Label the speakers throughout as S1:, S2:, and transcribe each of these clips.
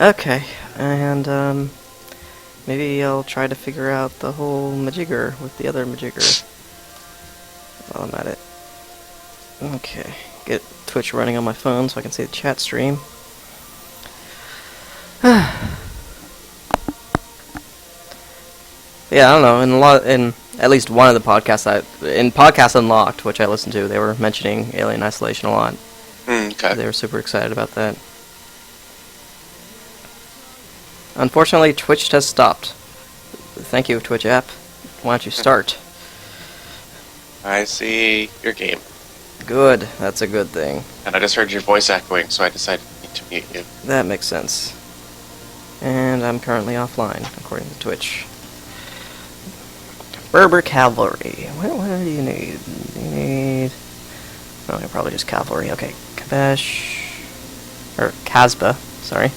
S1: Okay, and maybe I'll try to figure out the whole Majigger with the other Majigger while I'm at it. Okay, get Twitch running on my phone so I can see the chat stream. Yeah, I don't know. In at least one of the podcasts in Podcast Unlocked, which I listened to, they were mentioning Alien Isolation a lot.
S2: Okay.
S1: They were super excited about that. Unfortunately, Twitch has stopped. Thank you, Twitch app. Why don't you start?
S2: I see your game.
S1: Good. That's a good thing.
S2: And I just heard your voice echoing, so I decided to mute you.
S1: That makes sense. And I'm currently offline, according to Twitch. Berber Cavalry. What do you need? You need... Oh, you're probably just cavalry. Okay. Kabesh... Or Casbah, sorry.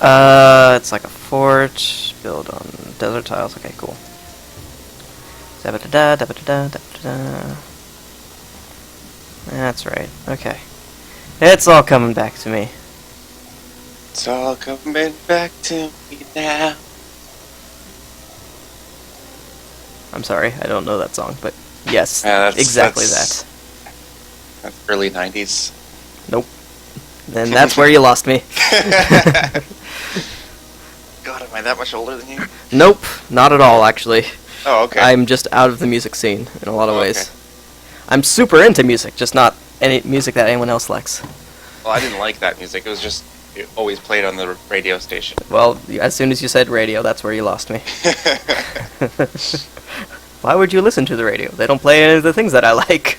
S1: It's like a fort built on desert tiles. Okay, cool. Da-ba-da-da, da-ba-da-da, da-ba-da-da. That's right. Okay. It's all coming back to me.
S2: It's all coming back to me now.
S1: I'm sorry, I don't know that song, but yes,
S2: Yeah,
S1: exactly
S2: that's early 90s.
S1: that. Nope. Then that's where you lost me.
S2: God, am I that much older than you?
S1: Nope, not at all, actually.
S2: Oh, okay.
S1: I'm just out of the music scene in a lot of
S2: Oh,
S1: ways.
S2: okay.
S1: I'm super into music, just not any music that anyone else likes.
S2: Well, I didn't like that music. It was just it always played on the radio station.
S1: Well, as soon as you said radio, that's where you lost me. Why would you listen to the radio? They don't play any of the things that I like.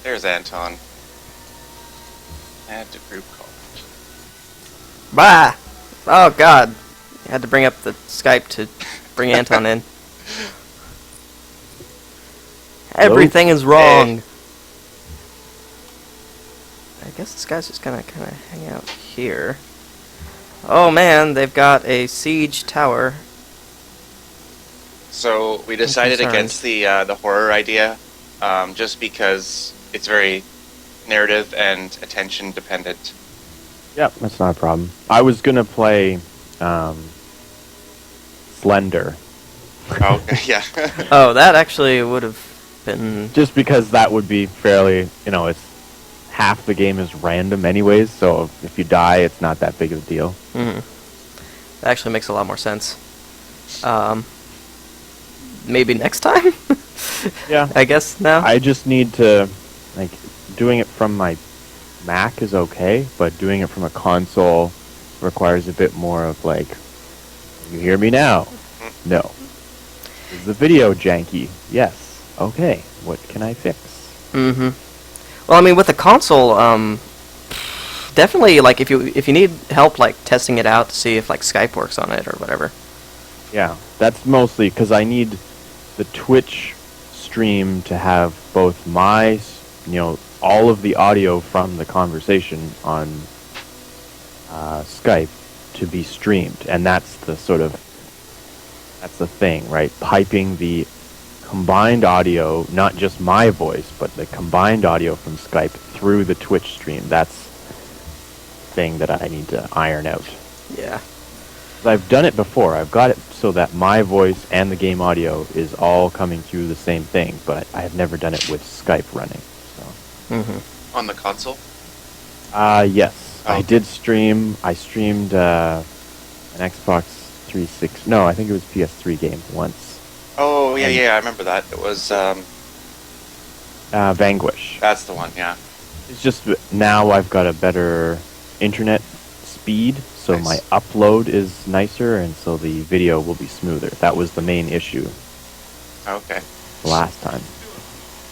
S2: There's Anton. Add to group call.
S1: Bah! Oh god. You had to bring up the Skype to bring Anton in. Everything is wrong. I guess this guy's just gonna kinda hang out here. Oh man, they've got a siege tower.
S2: So we decided
S1: concerned.
S2: against the horror idea, just because it's very narrative and attention dependent.
S3: Yep, that's not a problem. I was gonna play Slender.
S2: Oh, okay, yeah.
S1: Oh, that actually would have been...
S3: Just because that would be fairly, it's half the game is random anyways, so if you die, it's not that big of a deal.
S1: That actually makes a lot more sense. Maybe next time?
S3: Yeah.
S1: I guess now?
S3: I just need to, doing it from my Mac is okay, but doing it from a console requires a bit more of you hear me now? No. Is the video janky? Yes. Okay. What can I fix?
S1: Mm-hmm. Well, I mean, with the console, definitely, if you need help, testing it out to see if, Skype works on it or whatever.
S3: Yeah, that's mostly because I need the Twitch stream to have both my, all of the audio from the conversation on Skype to be streamed, and that's the thing, right? Piping the combined audio, not just my voice, but the combined audio from Skype through the Twitch stream. That's the thing that I need to iron out.
S1: Yeah.
S3: I've done it before. I've got it so that my voice and the game audio is all coming through the same thing, but I have never done it with Skype running. So.
S1: Mm-hmm.
S2: On the console?
S3: Yes.
S2: Oh.
S3: I did stream. I streamed an Xbox 360. No, I think it was PS3 game once.
S2: Oh, yeah, I remember that. It was,
S3: Vanquish.
S2: that's the one, yeah.
S3: It's just now I've got a better internet speed, so
S2: Nice.
S3: my upload is nicer, and so the video will be smoother. That was the main issue
S2: Okay.
S3: last time.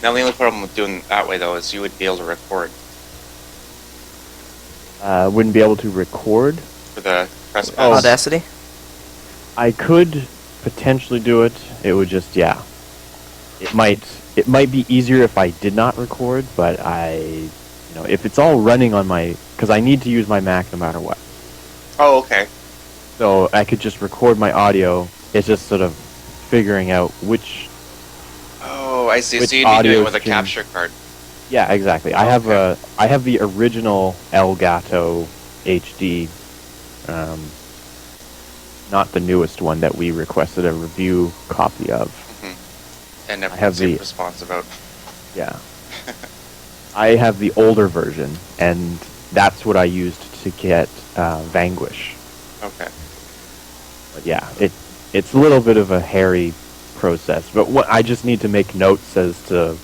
S2: Now, the only problem with doing it that way, though, is you would be able to record
S3: Wouldn't be able to record.
S2: for the press pass.
S3: Oh.
S1: Audacity?
S3: I could potentially do it. It would just, yeah. It might be easier if I did not record, but if it's all running on because I need to use my Mac no matter what.
S2: Oh, okay.
S3: So I could just record my audio. It's just sort of figuring out which
S2: Oh, I see.
S3: Which
S2: So you'd be doing
S3: audio
S2: it with a
S3: stream?
S2: capture card.
S3: Yeah, exactly. I have the original Elgato HD, um, not the newest one that we requested a review copy of.
S2: And never
S3: I have
S2: super
S3: the-
S2: response about.
S3: Yeah. I have the older version, and that's what I used to get Vanquish.
S2: Okay.
S3: But yeah, it's a little bit of a hairy process. But I just need to make notes as to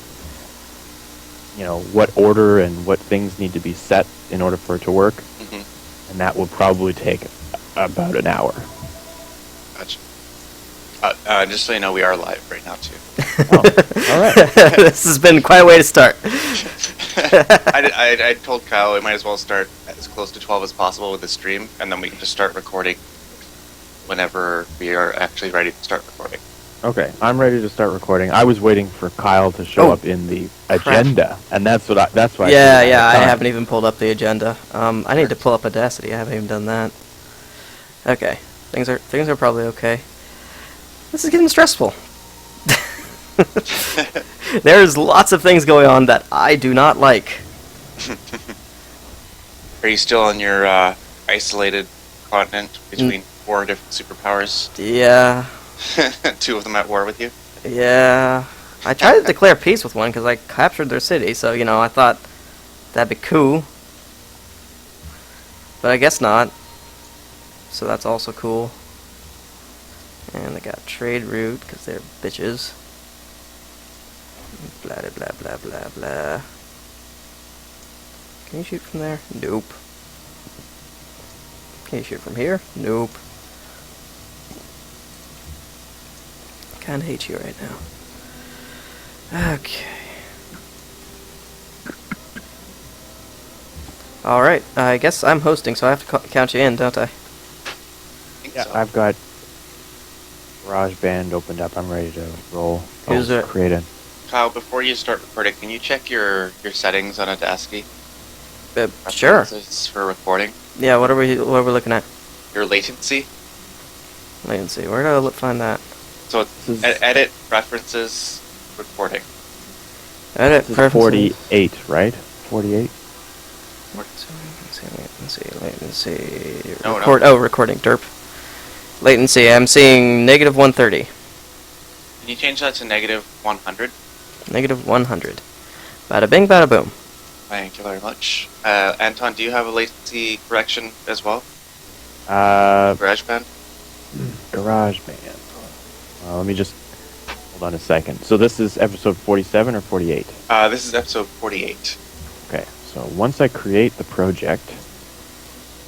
S3: what order and what things need to be set in order for it to work, and that will probably take about an hour.
S2: Gotcha. Just so you know, we are live right now too.
S3: Oh, all right.
S1: This has been quite a way to start.
S2: I told Kyle we might as well start as close to 12 as possible with the stream, and then we can just start recording whenever we are actually ready to start recording.
S3: Okay, I'm ready to start recording. I was waiting for Kyle to show
S1: Oh,
S3: up in the
S1: crap.
S3: agenda, and that's why.
S1: Yeah,
S3: I
S1: I haven't even pulled up the agenda. I need to pull up Audacity. I haven't even done that. Okay, things are probably okay. This is getting stressful. There's lots of things going on that I do not like.
S2: Are you still on your isolated continent between 4 different superpowers?
S1: Yeah,
S2: 2 of them at war with you?
S1: yeah. I tried to declare peace with one because I captured their city, so I thought that'd be cool. But I guess not. So that's also cool. And they got trade route because they're bitches. Blah blah blah blah blah blah. Can you shoot from there? Nope. Can you shoot from here? Nope. Kinda hate you right now. Okay. Alright, I guess I'm hosting, so I have to count you in, don't I?
S2: Think
S3: Yeah,
S2: so.
S3: I've got GarageBand opened up. I'm ready to roll.
S1: Who's it?
S3: Create a.
S2: Kyle, before you start recording, can you check your settings on Audacity?
S1: Sure.
S2: Preferences for recording.
S1: Yeah, what are we looking at?
S2: Your latency.
S1: Latency. Where do I find that?
S2: So
S3: This is-
S2: edit preferences recording.
S1: Edit
S3: This is
S1: preferences.
S3: 48, right? 48.
S1: Latency.
S2: No,
S1: Record.
S2: no.
S1: Oh, recording. Derp. Latency. I'm seeing negative 130.
S2: Can you change that to negative 100?
S1: Negative 100. Bada bing, bada boom.
S2: Thank you very much. Anton, do you have a latency correction as well? GarageBand?
S3: GarageBand. Let me just hold on a second. So this is episode 47 or 48?
S2: This is episode 48.
S3: Okay. So once I create the project,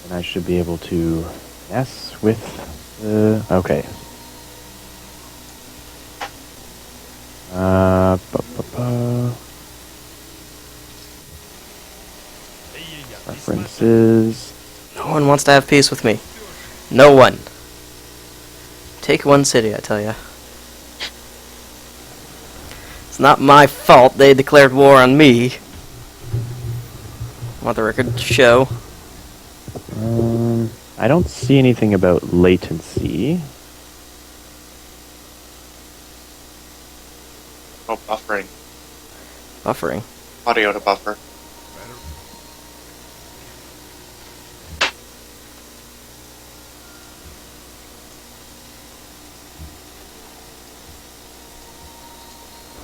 S3: then I should be able to mess with the. Okay. References.
S1: No one wants to have peace with me. No one. Take one city, I tell ya. It's not my fault they declared war on me. Want the record to show.
S3: I don't see anything about latency.
S2: Oh, buffering.
S1: Buffering.
S2: Audio to buffer.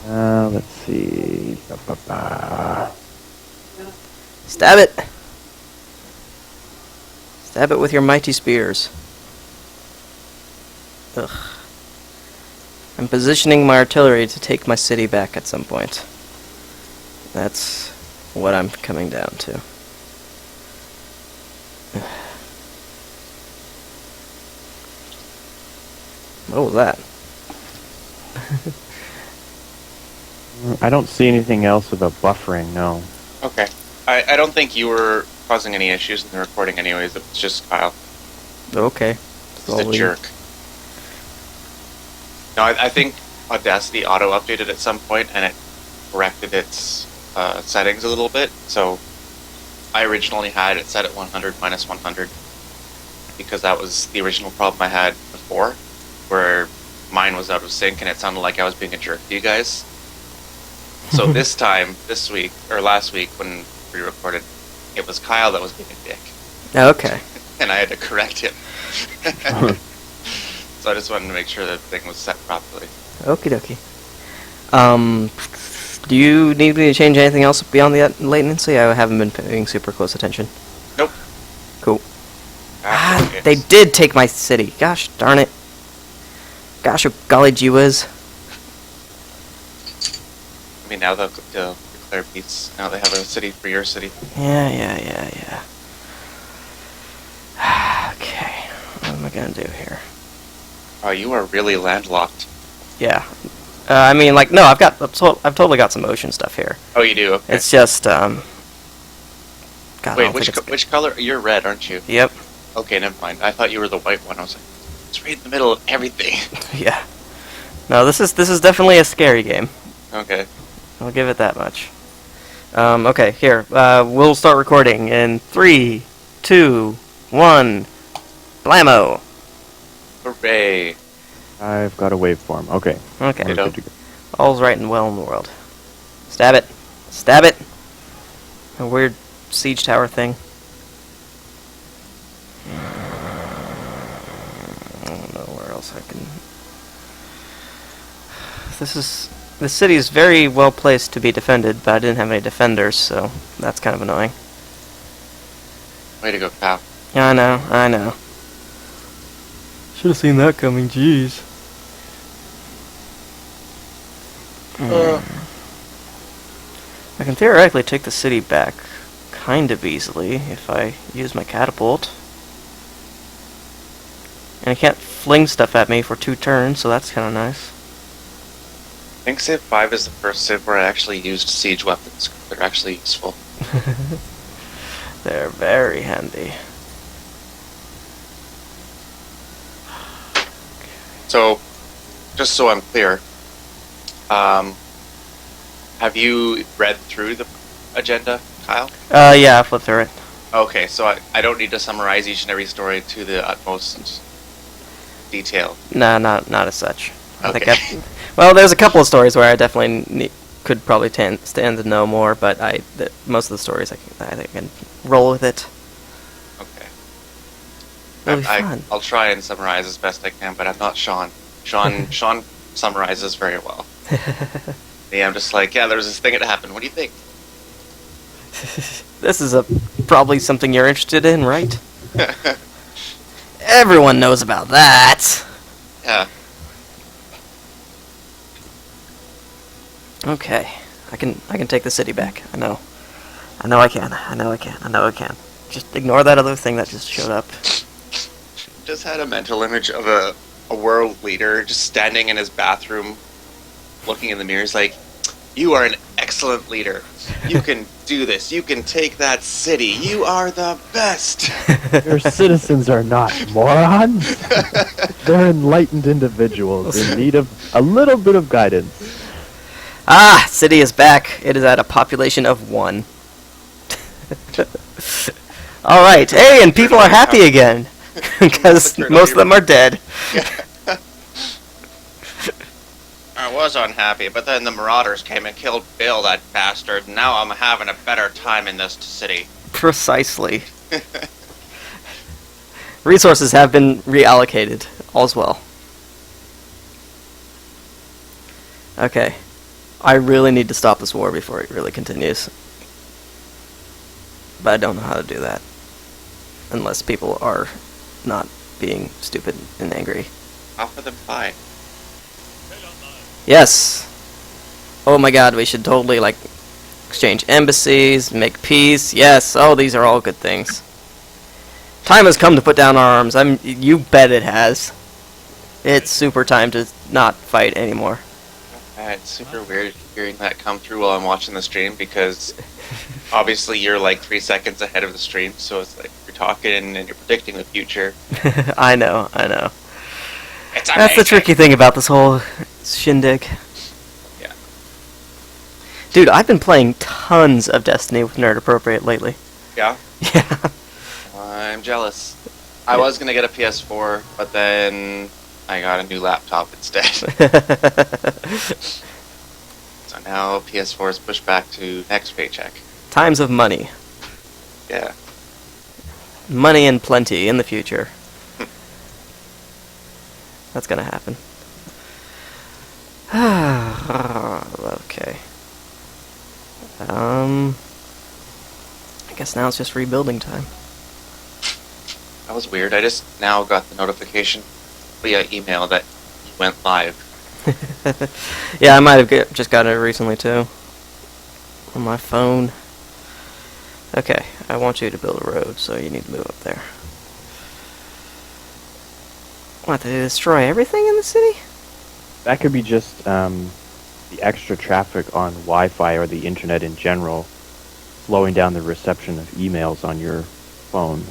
S3: Let's see.
S1: Stab it! Stab it with your mighty spears. Ugh. I'm positioning my artillery to take my city back at some point. That's what I'm coming down to. What was that?
S3: I don't see anything else about buffering, no.
S2: Okay. I don't think you were causing any issues in the recording anyways. It was just Kyle.
S1: Okay.
S2: Just a jerk. No, I think Audacity auto-updated at some point and it corrected its settings a little bit. So I originally had it set at 100 minus 100 because that was the original problem I had before, where mine was out of sync and it sounded like I was being a jerk to you guys. So this time, this week, or last week when we recorded, it was Kyle that was being a dick.
S1: Okay.
S2: And I had to correct him. So I just wanted to make sure that the thing was set properly.
S1: Okie dokie. Do you need me to change anything else beyond the latency? I haven't been paying super close attention.
S2: Nope.
S1: Cool.
S2: Okay.
S1: They did take my city. Gosh darn it. Gosh, oh golly gee whiz.
S2: I mean, now they'll declare peace. Now they have a city for your city.
S1: Yeah. Okay. What am I gonna do here?
S2: Oh, you are really landlocked.
S1: Yeah. I mean, like, no, I've totally got some ocean stuff here.
S2: Oh, you do? Okay.
S1: It's just, God, I
S2: Wait,
S1: don't think it's
S2: which color? You're red, aren't you?
S1: Yep.
S2: Okay, never mind. I thought you were the white one. I was like, it's right in the middle of everything.
S1: Yeah. No, this is definitely a scary game.
S2: Okay.
S1: I'll give it that much. Okay, here. We'll start recording in 3, 2, 1. Blammo!
S2: Hooray.
S3: I've got a waveform. Okay.
S1: Okay.
S2: Ditto.
S3: Good to go.
S1: All's right and well in the world. Stab it. Stab it! A weird siege tower thing. I don't know where else I can... This city is very well placed to be defended, but I didn't have any defenders, so that's kind of annoying.
S2: Way to go, pal.
S1: Yeah, I know. Should have seen that coming, jeez. I can theoretically take the city back kind of easily if I use my catapult. And I can't fling stuff at me for 2 turns, so that's kind of nice.
S2: I think Civ 5 is the first Civ where I actually used siege weapons. They're actually useful.
S1: They're very handy.
S2: So, just so I'm clear, have you read through the agenda, Kyle?
S1: Yeah, I flipped through it.
S2: Okay, so I don't need to summarize each and every story to the utmost detail.
S1: No, not as such. I think
S2: Okay.
S1: well, there's a couple of stories where I definitely could probably stand to know more, but most of the stories I think I can roll with it.
S2: Okay.
S1: It'll be fun.
S2: I'll try and summarize as best I can, but I'm not Sean. Sean summarizes very well. Yeah, I'm just like, yeah, there was this thing that happened. What do you think?
S1: This is probably something you're interested in, right? Everyone knows about that.
S2: Yeah.
S1: Okay, I can take the city back. I know I can. Just ignore that other thing that just showed up.
S2: Just had a mental image of a world leader just standing in his bathroom, looking in the mirror. He's like, "You are an excellent leader. You can do this. You can take that city. You are the best."
S3: Your citizens are not morons. They're enlightened individuals in need of a little bit of guidance.
S1: Ah, city is back. It is at a population of 1. All right. Hey, and people are happy again because most of them are dead.
S2: I was unhappy, but then the Marauders came and killed Bill, that bastard. Now I'm having a better time in this city.
S1: Precisely. Resources have been reallocated. All's well. Okay. I really need to stop this war before it really continues. But I don't know how to do that. Unless people are not being stupid and angry.
S2: Offer them pie.
S1: Yes! Oh my god, we should totally, like, exchange embassies, make peace. Yes! Oh, these are all good things. Time has come to put down our arms. You bet it has. It's super time to not fight anymore.
S2: It's super weird hearing that come through while I'm watching the stream because obviously you're like 3 seconds ahead of the stream, so it's like you're talking and you're predicting the future.
S1: I know.
S2: It's
S1: That's the tricky thing about this whole shindig.
S2: Yeah.
S1: Dude, I've been playing tons of Destiny with Nerd Appropriate lately.
S2: Yeah?
S1: Yeah.
S2: I'm jealous. I was gonna get a PS4, but then I got a new laptop instead. So now PS4 is pushed back to next paycheck.
S1: Times of money.
S2: Yeah.
S1: Money and plenty in the future. That's gonna happen. Okay. I guess now it's just rebuilding time.
S2: That was weird. I just now got the notification via email that you went live.
S1: Yeah, I might have just gotten it recently too. On my phone. Okay, I want you to build a road, so you need to move up there. What, they destroy everything in the city?
S3: That could be just the extra traffic on Wi-Fi or the internet in general, slowing down the reception of emails on your phone.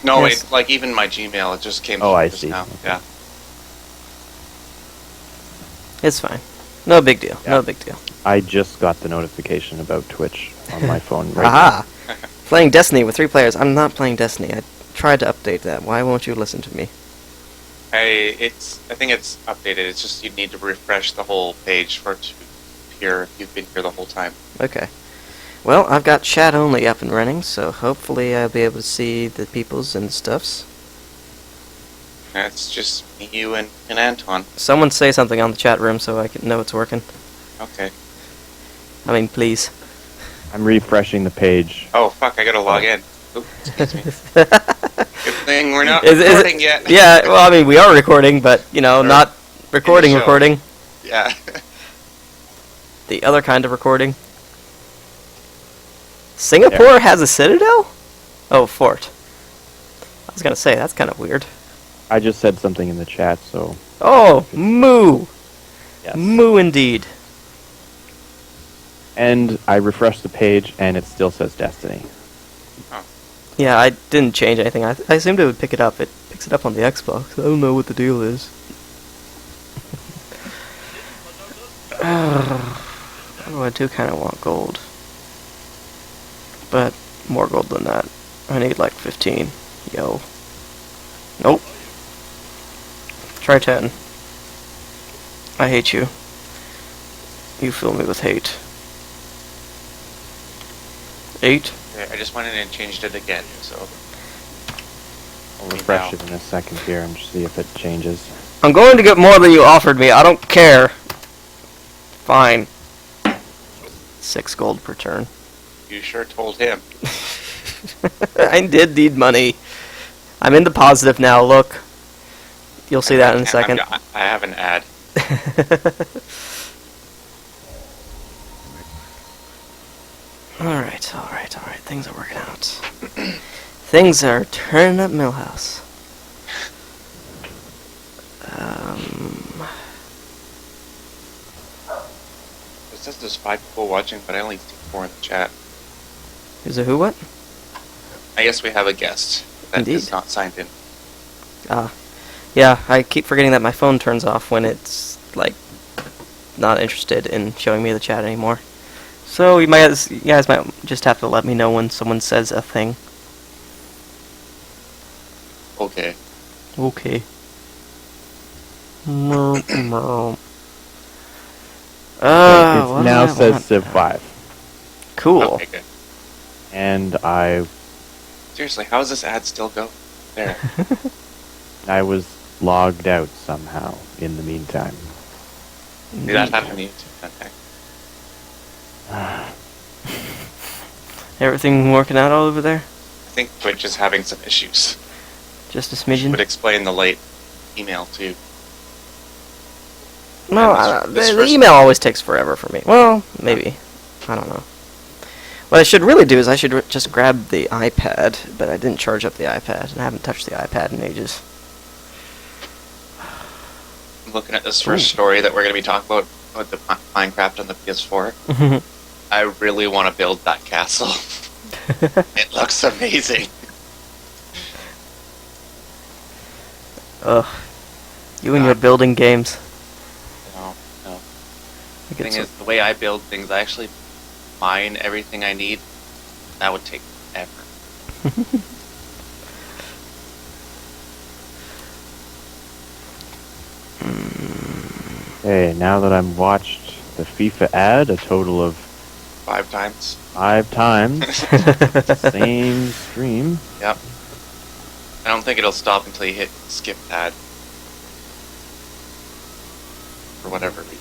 S2: No,
S1: Yes.
S2: like even my Gmail, it just came
S3: Oh, I
S2: just
S3: see.
S2: now.
S3: Okay.
S2: Yeah.
S1: It's fine. No big deal.
S3: Yeah.
S1: No big deal.
S3: I just got the notification about Twitch on my phone right
S1: Aha! Playing Destiny with 3 players. I'm not playing Destiny. I tried to update that. Why won't you listen to me?
S2: I think it's updated. It's just you need to refresh the whole page for it to appear if you've been here the whole time.
S1: Okay. Well, I've got chat only up and running, so hopefully I'll be able to see the peoples and stuffs.
S2: And it's just me, you, and Anton.
S1: Someone say something on the chat room so I can know it's working.
S2: Okay.
S1: I mean, please.
S3: I'm refreshing the page.
S2: Oh fuck! I gotta log in. Oops, excuse me. Good thing we're not
S1: Is it-
S2: recording yet.
S1: Yeah, well, I mean, we are recording, but, you know,
S2: Or
S1: not recording,
S2: show.
S1: recording.
S2: Yeah.
S1: The other kind of recording. Singapore has a citadel? Oh, fort. I was gonna say, that's kind of weird.
S3: I just said something in the chat, so
S1: Oh, moo!
S3: yes.
S1: Moo indeed.
S3: And I refreshed the page, and it still says Destiny.
S1: Yeah, I didn't change anything. I assumed it would pick it up. It picks it up on the Xbox. I don't know what the deal is. Oh, I do kind of want gold. But more gold than that. I need like 15. Yo. Nope. Try 10. I hate you. You fill me with hate. 8.
S2: Okay, I just went in and changed it again. So
S3: I'll refresh it in a second here and see if it changes.
S1: I'm going to get more than you offered me. I don't care. Fine. 6 gold per turn.
S2: you sure told him.
S1: I did need money. I'm in the positive now, look. You'll see that in a second.
S2: I have an ad.
S1: Alright, alright, alright. Things are working out. Things are turning up Millhouse.
S2: It says there's 5 people watching, but I only see 4 in the chat.
S1: Is it who what?
S2: I guess we have a guest that is
S1: Indeed.
S2: not signed in.
S1: Yeah, I keep forgetting that my phone turns off when it's, like, not interested in showing me the chat anymore. So you guys might just have to let me know when someone says a thing.
S2: Okay.
S1: Okay. What
S3: It
S1: do
S3: now
S1: I
S3: says
S1: want?
S3: Civ 5.
S1: Cool.
S2: Okay, good.
S3: And I
S2: Seriously, how does this ad still go? There.
S3: was logged out somehow in the meantime.
S2: See, that happened to you too. Okay.
S1: Everything working out all over there?
S2: I think Twitch is having some issues.
S1: Just a
S2: Would
S1: smidgen?
S2: explain the late email too.
S1: No,
S2: and this
S1: the
S2: first-
S1: email always takes forever for me. Well, maybe. I don't know. What I should really do is I should just grab the iPad, but I didn't charge up the iPad, and I haven't touched the iPad in ages.
S2: I'm looking at this first story that we're going to be talking about with the Minecraft on the PS4. I really want to build that castle. It looks amazing.
S1: Ugh. You and your building games.
S2: No.
S1: I
S2: The
S1: get
S2: thing
S1: so-
S2: is, the way I build things, I actually mine everything I need. That would take ever.
S3: Hey, now that I'm watched the FIFA ad a total of
S2: 5 times.
S3: 5 times. Same stream.
S2: Yep. I don't think it'll stop until you hit skip ad. For whatever reason.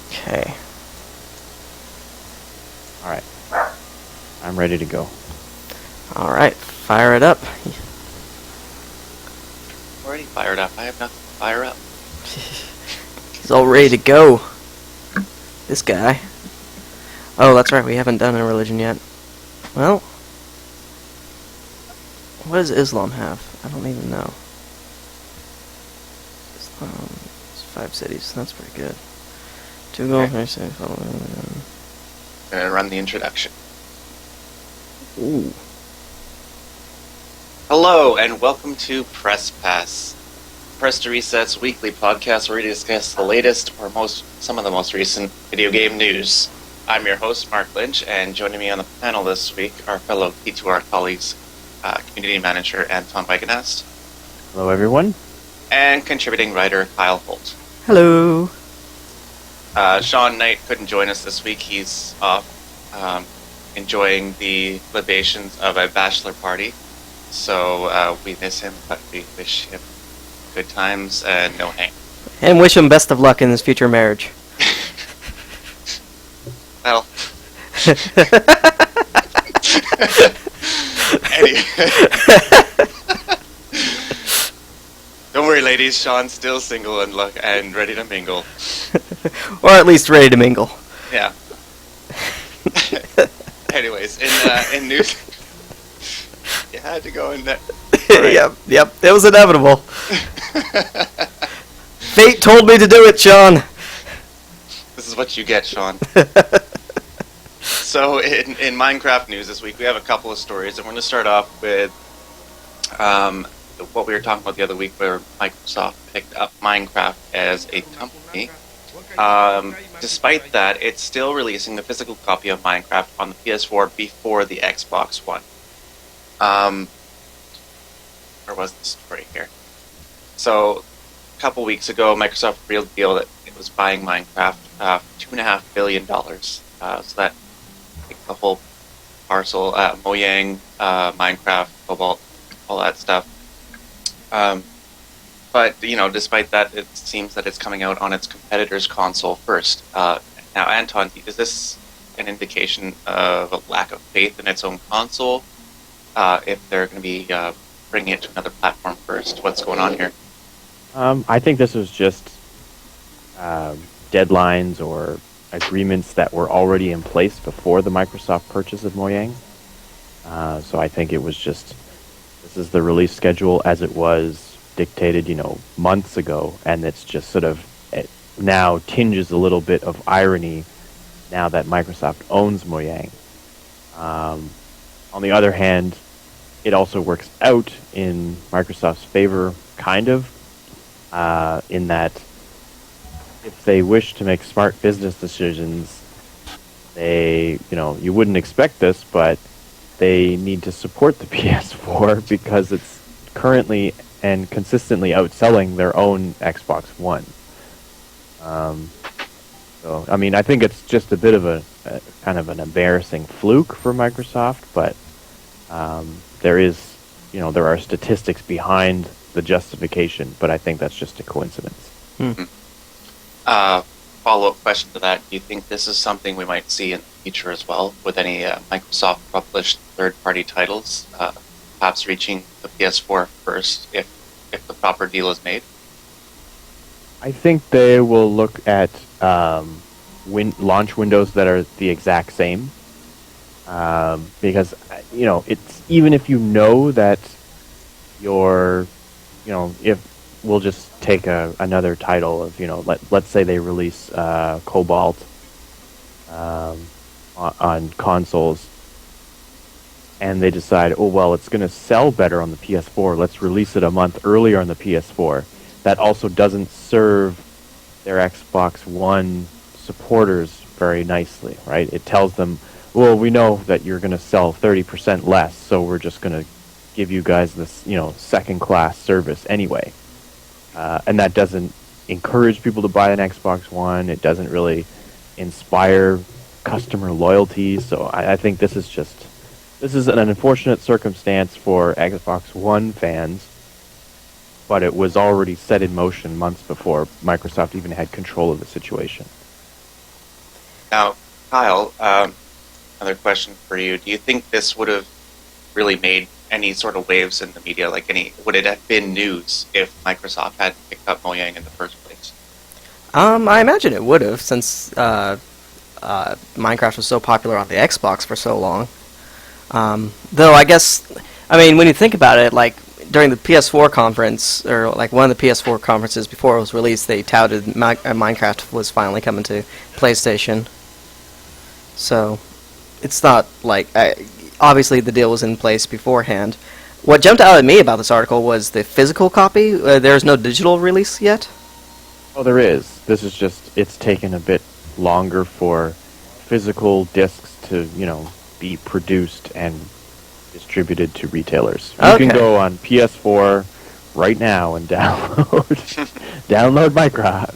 S1: Okay.
S3: Alright. I'm ready to go.
S1: Alright, fire it up.
S2: Already fired up. I have nothing to fire up.
S1: He's all ready to go. This guy. Oh, that's right, we haven't done a religion yet. Well, what does Islam have? I don't even know. Islam, it's 5 cities, that's pretty good. 2 goals,
S2: Gonna run the introduction.
S1: Ooh.
S2: Hello, and welcome to Press Pass. Press to Reset's weekly podcast where we discuss the latest or some of the most recent video game news. I'm your host, Mark Lynch, and joining me on the panel this week are fellow P2R colleagues, community manager Anton Wegenast,
S3: Hello, everyone.
S2: and contributing writer Kyle Holt.
S1: Hello.
S2: Sean Knight couldn't join us this week. He's off enjoying the libations of a bachelor party. So we miss him, but we wish him good times and no hang.
S1: And wish him best of luck in his future marriage.
S2: Well. Anyway. Don't worry, ladies. Sean's still single and ready to mingle.
S1: Or at least ready to mingle.
S2: Yeah. Anyways, in news, you had to go in there. Right.
S1: Yep. It was inevitable. Fate told me to do it, Sean.
S2: This is what you get, Sean. So, in Minecraft news this week, we have a couple of stories, and we're going to start off with what we were talking about the other week, where Microsoft picked up Minecraft as a company. Despite that, it's still releasing the physical copy of Minecraft on the PS4 before the Xbox One. Where was the story here? So, a couple weeks ago, Microsoft revealed that it was buying Minecraft for $2.5 billion. So that takes the whole parcel, Mojang, Minecraft, Cobalt, all that stuff. But, despite that, it seems that it's coming out on its competitor's console first. Now, Anton, is this an indication of a lack of faith in its own console? If they're going to be bringing it to another platform first? What's going on here?
S3: I think this was just deadlines or agreements that were already in place before the Microsoft purchase of Mojang. So I think it was just, this is the release schedule as it was dictated, months ago, and it's just sort of, it now tinges a little bit of irony now that Microsoft owns Mojang. On the other hand, it also works out in Microsoft's favor, kind of, in that if they wish to make smart business decisions, they, you wouldn't expect this, but they need to support the PS4 because it's currently and consistently outselling their own Xbox One. So, I think it's just a bit of a kind of an embarrassing fluke for Microsoft, but there are statistics behind the justification, but I think that's just a coincidence.
S2: Follow-up question to that, do you think this is something we might see in the future as well, with any Microsoft-published third-party titles, perhaps reaching the PS4 first, if the proper deal is made?
S3: I think they will look at launch windows that are the exact same, because it's, even if that if we'll just take another title of let's say they release Cobalt on consoles, and they decide, it's going to sell better on the PS4, let's release it a month earlier on the PS4. That also doesn't serve their Xbox One supporters very nicely, right? It tells them, we know that you're going to sell 30% less, so we're just going to give you guys this, second-class service anyway. and that doesn't encourage people to buy an Xbox One. It doesn't really inspire customer loyalty. So I think this is an unfortunate circumstance for Xbox One fans, but it was already set in motion months before Microsoft even had control of the situation.
S2: Now, Kyle, another question for you. Do you think this would have really made any sort of waves in the media? Would it have been news if Microsoft hadn't picked up Mojang in the first place?
S1: I imagine it would have, since Minecraft was so popular on the Xbox for so long. Though I guess, I mean, when you think about it, like during the PS4 conference, or like one of the PS4 conferences before it was released, they touted Minecraft was finally coming to PlayStation. So it's not like obviously the deal was in place beforehand. What jumped out at me about this article was the physical copy. There's no digital release yet.
S3: Oh, there is. This is just, it's taken a bit longer for physical discs to, be produced and distributed to retailers. You can go on PS4 right now and download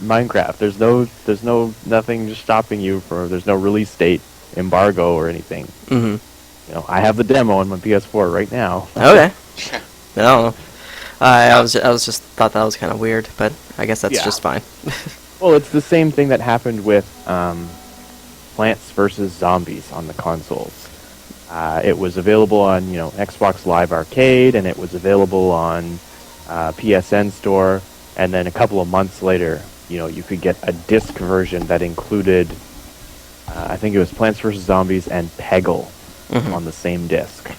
S3: Minecraft. There's nothing stopping you there's no release date embargo or anything.
S1: Mm-hmm.
S3: I have the demo on my PS4 right now.
S1: Okay. No. I was just thought that was kind of weird, but I guess that's just fine.
S3: Well, it's the same thing that happened with Plants vs. Zombies on the consoles. It was available on, Xbox Live Arcade, and it was available on PSN Store, and then a couple of months later, you could get a disc version that included, I think it was Plants vs. Zombies and Peggle on the same disc.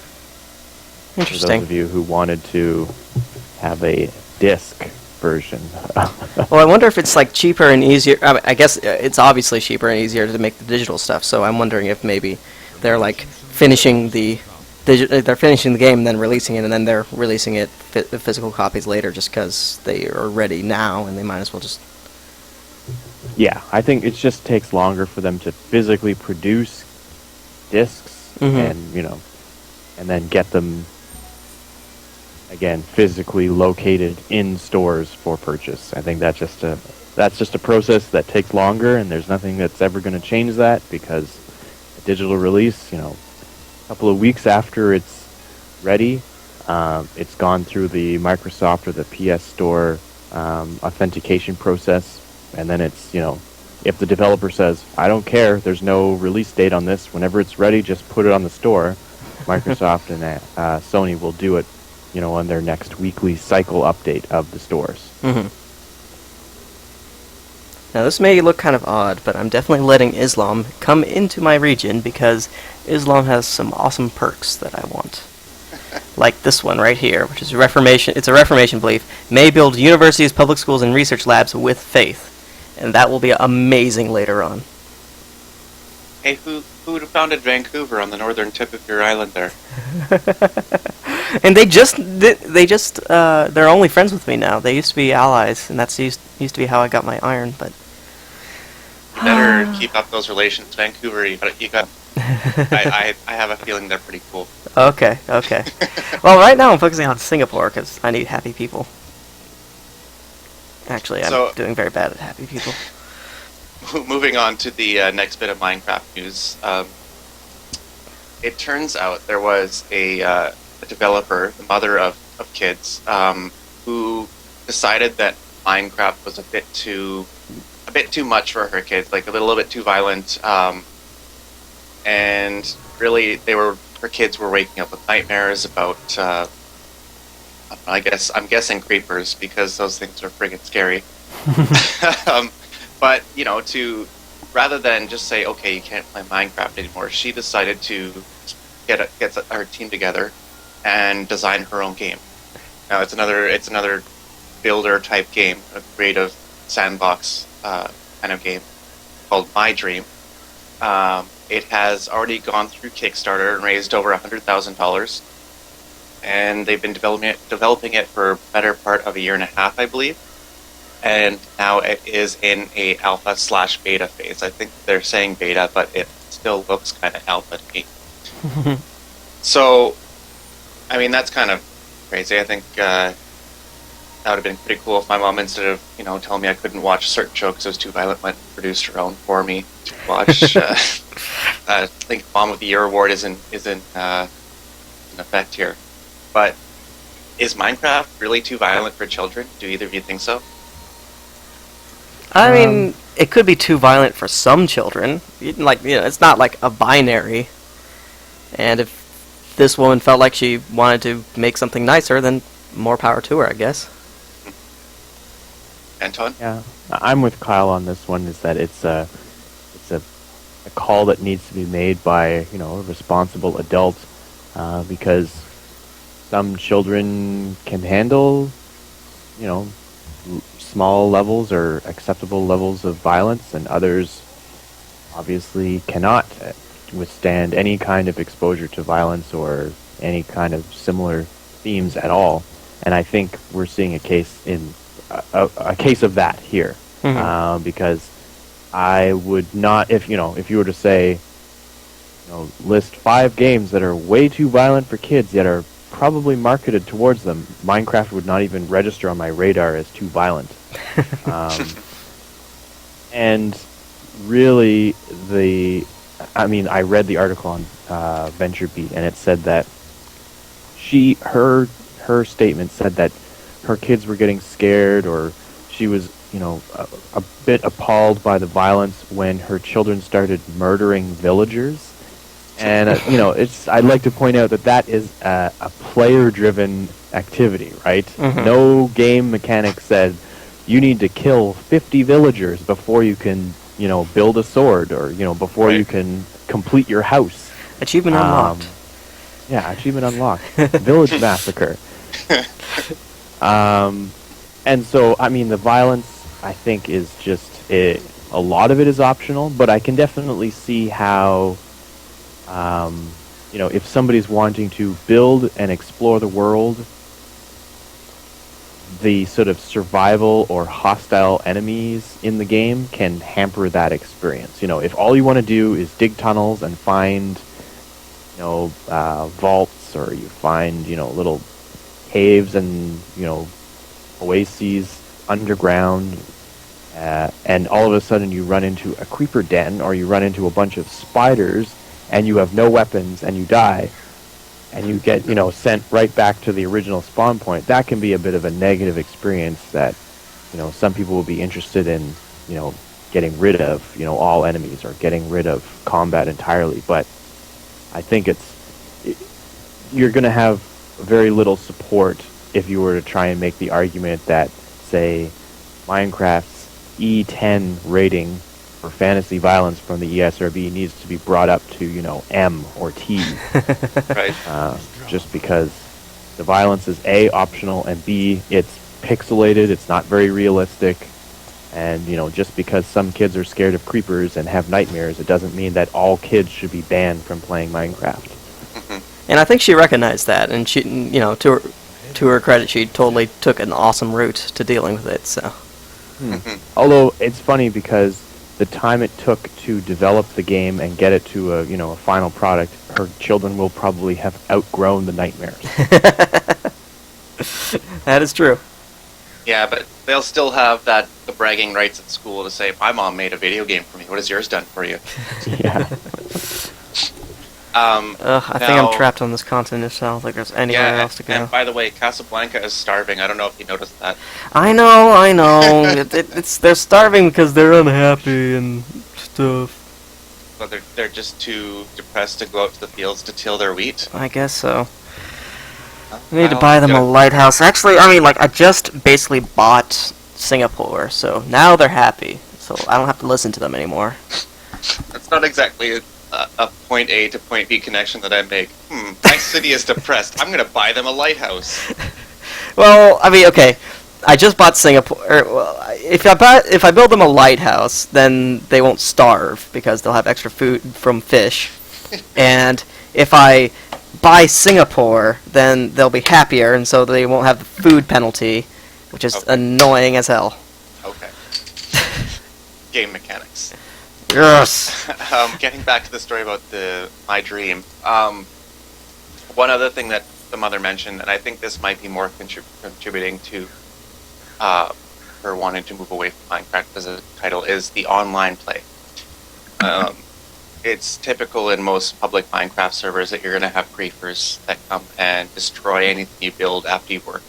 S1: Interesting.
S3: For those of you who wanted to have a disc version.
S1: Well, I wonder if it's like cheaper and easier. I guess it's obviously cheaper and easier to make the digital stuff. So I'm wondering if maybe they're like finishing the game and then releasing it, and then they're releasing it the physical copies later, just because they are ready now and they might as well just.
S3: Yeah, I think it just takes longer for them to physically produce discs and and then get them again physically located in stores for purchase. I think that's just a process that takes longer, and there's nothing that's ever going to change that, because a digital release, a couple of weeks after it's ready, it's gone through the Microsoft or the PS Store authentication process, and then it's if the developer says, I don't care, there's no release date on this, whenever it's ready, just put it on the store, Microsoft and Sony will do it on their next weekly cycle update of the stores.
S1: Now, this may look kind of odd, but I'm definitely letting Islam come into my region because Islam has some awesome perks that I want. Like this one right here, which is Reformation. It's a Reformation belief. May build universities, public schools, and research labs with faith. And that will be amazing later on.
S2: Hey, who founded Vancouver on the northern tip of your island there?
S1: And they're only friends with me now. They used to be allies, and that's used to be how I got my iron, but...
S2: You better keep up those relations, Vancouver. You got I have a feeling they're pretty cool.
S1: Okay. Well, right now I'm focusing on Singapore, because I need happy people. Actually, I'm doing very bad at happy people.
S2: Moving on to the next bit of Minecraft news. It turns out there was a developer, the mother of kids, who decided that Minecraft was a bit too much for her kids, like a little bit too violent, and really her kids were waking up with nightmares about. I'm guessing creepers, because those things are friggin' scary. But rather than just say, okay, you can't play Minecraft anymore, she decided to get her team together and design her own game. Now it's another builder type game, a creative sandbox kind of game called My Dream. It has already gone through Kickstarter and raised over $100,000, and they've been developing it for a better part of a year and a half, I believe. And now it is in a alpha/beta phase. I think they're saying beta, but it still looks kind of alpha to me. So, I mean, that's kind of crazy. I think that would have been pretty cool if my mom, instead of telling me I couldn't watch a certain show because it was too violent, went and produced her own for me to watch. I think Mom of the Year award is in effect here. But is Minecraft really too violent for children? Do either of you think so?
S1: I mean, it could be too violent for some children. It's not like a binary. And if this woman felt like she wanted to make something nicer, then more power to her, I guess.
S2: Anton?
S3: Yeah, I'm with Kyle on this one. Is that it's a call that needs to be made by a responsible adult, because some children can handle small levels or acceptable levels of violence, and others obviously cannot withstand any kind of exposure to violence or any kind of similar themes at all. And I think we're seeing a case of that here, because I would not, if you were to say, list 5 games that are way too violent for kids yet are probably marketed towards them, Minecraft would not even register on my radar as too violent. And really, I read the article on VentureBeat, and it said that her statement said that her kids were getting scared, or she was a bit appalled by the violence when her children started murdering villagers. And I'd like to point out that is a player-driven activity, right?
S1: Mm-hmm.
S3: No game mechanic said you need to kill 50 villagers before you can build a sword, or before you can complete your house.
S1: Achievement unlocked.
S3: Yeah, achievement unlocked. Village massacre. And so, the violence, I think, is just a lot of it is optional, but I can definitely see how, if somebody's wanting to build and explore the world, the sort of survival or hostile enemies in the game can hamper that experience. If all you want to do is dig tunnels and find, vaults, or you find, little caves and, oases underground, and all of a sudden you run into a creeper den, or you run into a bunch of spiders, and you have no weapons, and you die, and you get, sent right back to the original spawn point, that can be a bit of a negative experience that, some people will be interested in, getting rid of, all enemies, or getting rid of combat entirely. But I think you're going to have very little support if you were to try and make the argument that, say, Minecraft's E10 rating for fantasy violence from the ESRB needs to be brought up to, M or T.
S2: Right.
S3: Just because the violence is A, optional, and B, it's pixelated, it's not very realistic, and, just because some kids are scared of creepers and have nightmares, it doesn't mean that all kids should be banned from playing Minecraft.
S1: And I think she recognized that, and she, to her credit, she totally took an awesome route to dealing with it, so.
S3: Although, it's funny because the time it took to develop the game and get it to a final product, her children will probably have outgrown the nightmares.
S1: That is true.
S2: Yeah, but they'll still have the bragging rights at school to say, my mom made a video game for me. What has yours done for you?
S3: Yeah.
S1: I think I'm trapped on this continent, so I don't think there's anywhere else to go.
S2: And by the way, Casablanca is starving. I don't know if you noticed that.
S1: I know. They're starving because they're unhappy and stuff.
S2: But they're just too depressed to go out to the fields to till their wheat.
S1: I guess so. I need to buy them a lighthouse. Actually, I just basically bought Singapore, so now they're happy. So I don't have to listen to them anymore.
S2: That's not exactly a point A to point B connection that I make. My city is depressed. I'm going to buy them a lighthouse.
S1: Well, okay. I just bought Singapore. If I build them a lighthouse, then they won't starve because they'll have extra food from fish. And if I buy Singapore, then they'll be happier, and so they won't have the food penalty, which is annoying as hell.
S2: Okay. Game mechanics.
S1: Yes.
S2: Getting back to the story about my dream. One other thing that the mother mentioned, and I think this might be more contributing to her wanting to move away from Minecraft as a title is the online play. It's typical in most public Minecraft servers that you're going to have griefers that come and destroy anything you build after you work,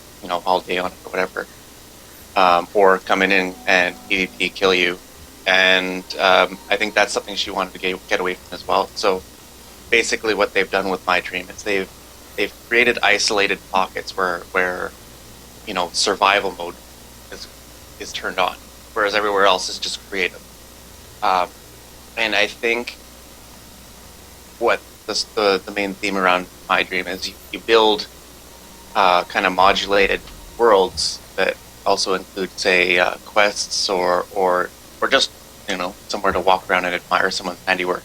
S2: all day on it or whatever, or come in and PvP kill you. And I think that's something she wanted to get away from as well. So basically, what they've done with My Dream is they've created isolated pockets where survival mode is turned on, whereas everywhere else is just creative. And I think what the main theme around My Dream is you build kind of modulated worlds that also include, say, quests or just somewhere to walk around and admire someone's handiwork.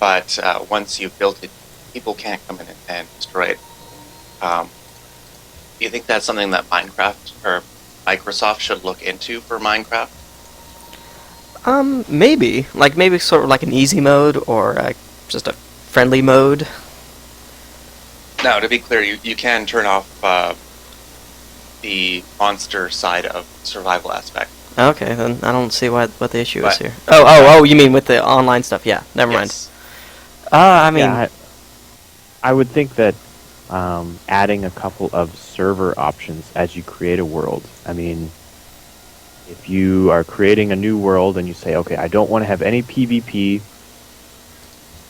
S2: But once you've built it, people can't come in and destroy it. Do you think that's something that Minecraft or Microsoft should look into for Minecraft?
S1: Maybe. Maybe sort of like an easy mode or just a friendly mode.
S2: Now, to be clear, you can turn off the monster side of survival aspect.
S1: Okay, then I don't see what the issue is here. Oh, you mean with the online stuff? Yeah, never mind. I mean...
S3: Yeah, I would think that adding a couple of server options as you create a world. I mean, if you are creating a new world and you say, okay, I don't want to have any PvP,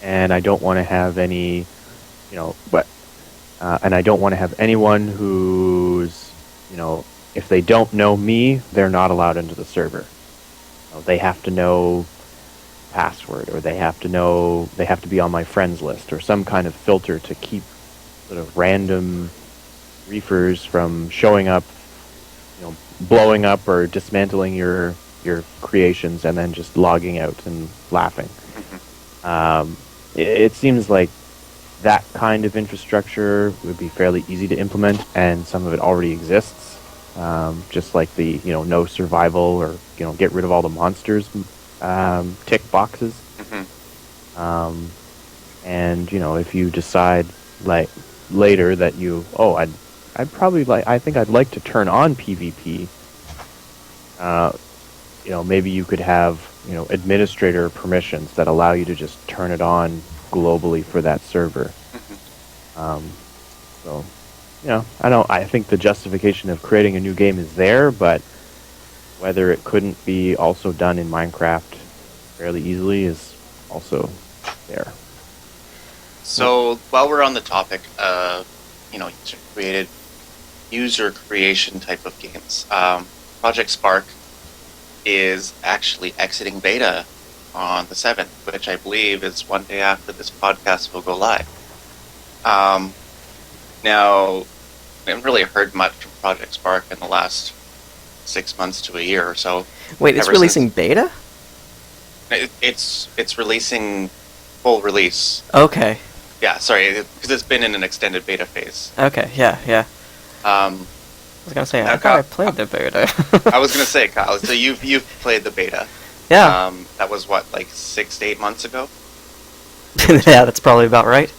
S3: and I don't want to have any, and I don't want to have anyone who's, if they don't know me, they're not allowed into the server. They have to know password, or they have to be on my friends list, or some kind of filter to keep sort of random reefers from showing up, blowing up or dismantling your creations and then just logging out and laughing. It seems like that kind of infrastructure would be fairly easy to implement, and some of it already exists. Just like the no survival or get rid of all the monsters tick boxes. And if you decide later that I'd like to turn on PvP. Maybe you could have administrator permissions that allow you to just turn it on globally for that server. So I think the justification of creating a new game is there, but whether it couldn't be also done in Minecraft fairly easily is also there.
S2: So while we're on the topic of created user creation type of games, Project Spark is actually exiting beta on the 7th, which I believe is one day after this podcast will go live. Now, I haven't really heard much from Project Spark in the last 6 months to a year or so.
S1: Wait, it's releasing beta?
S2: It's releasing full release.
S1: Okay.
S2: Yeah, sorry, because it's been in an extended beta phase.
S1: Okay, yeah. I was gonna say, I thought I played the beta.
S2: I was gonna say, Kyle, so you've played the beta.
S1: Yeah.
S2: That was what, 6 to 8 months ago?
S1: Yeah, that's probably about right.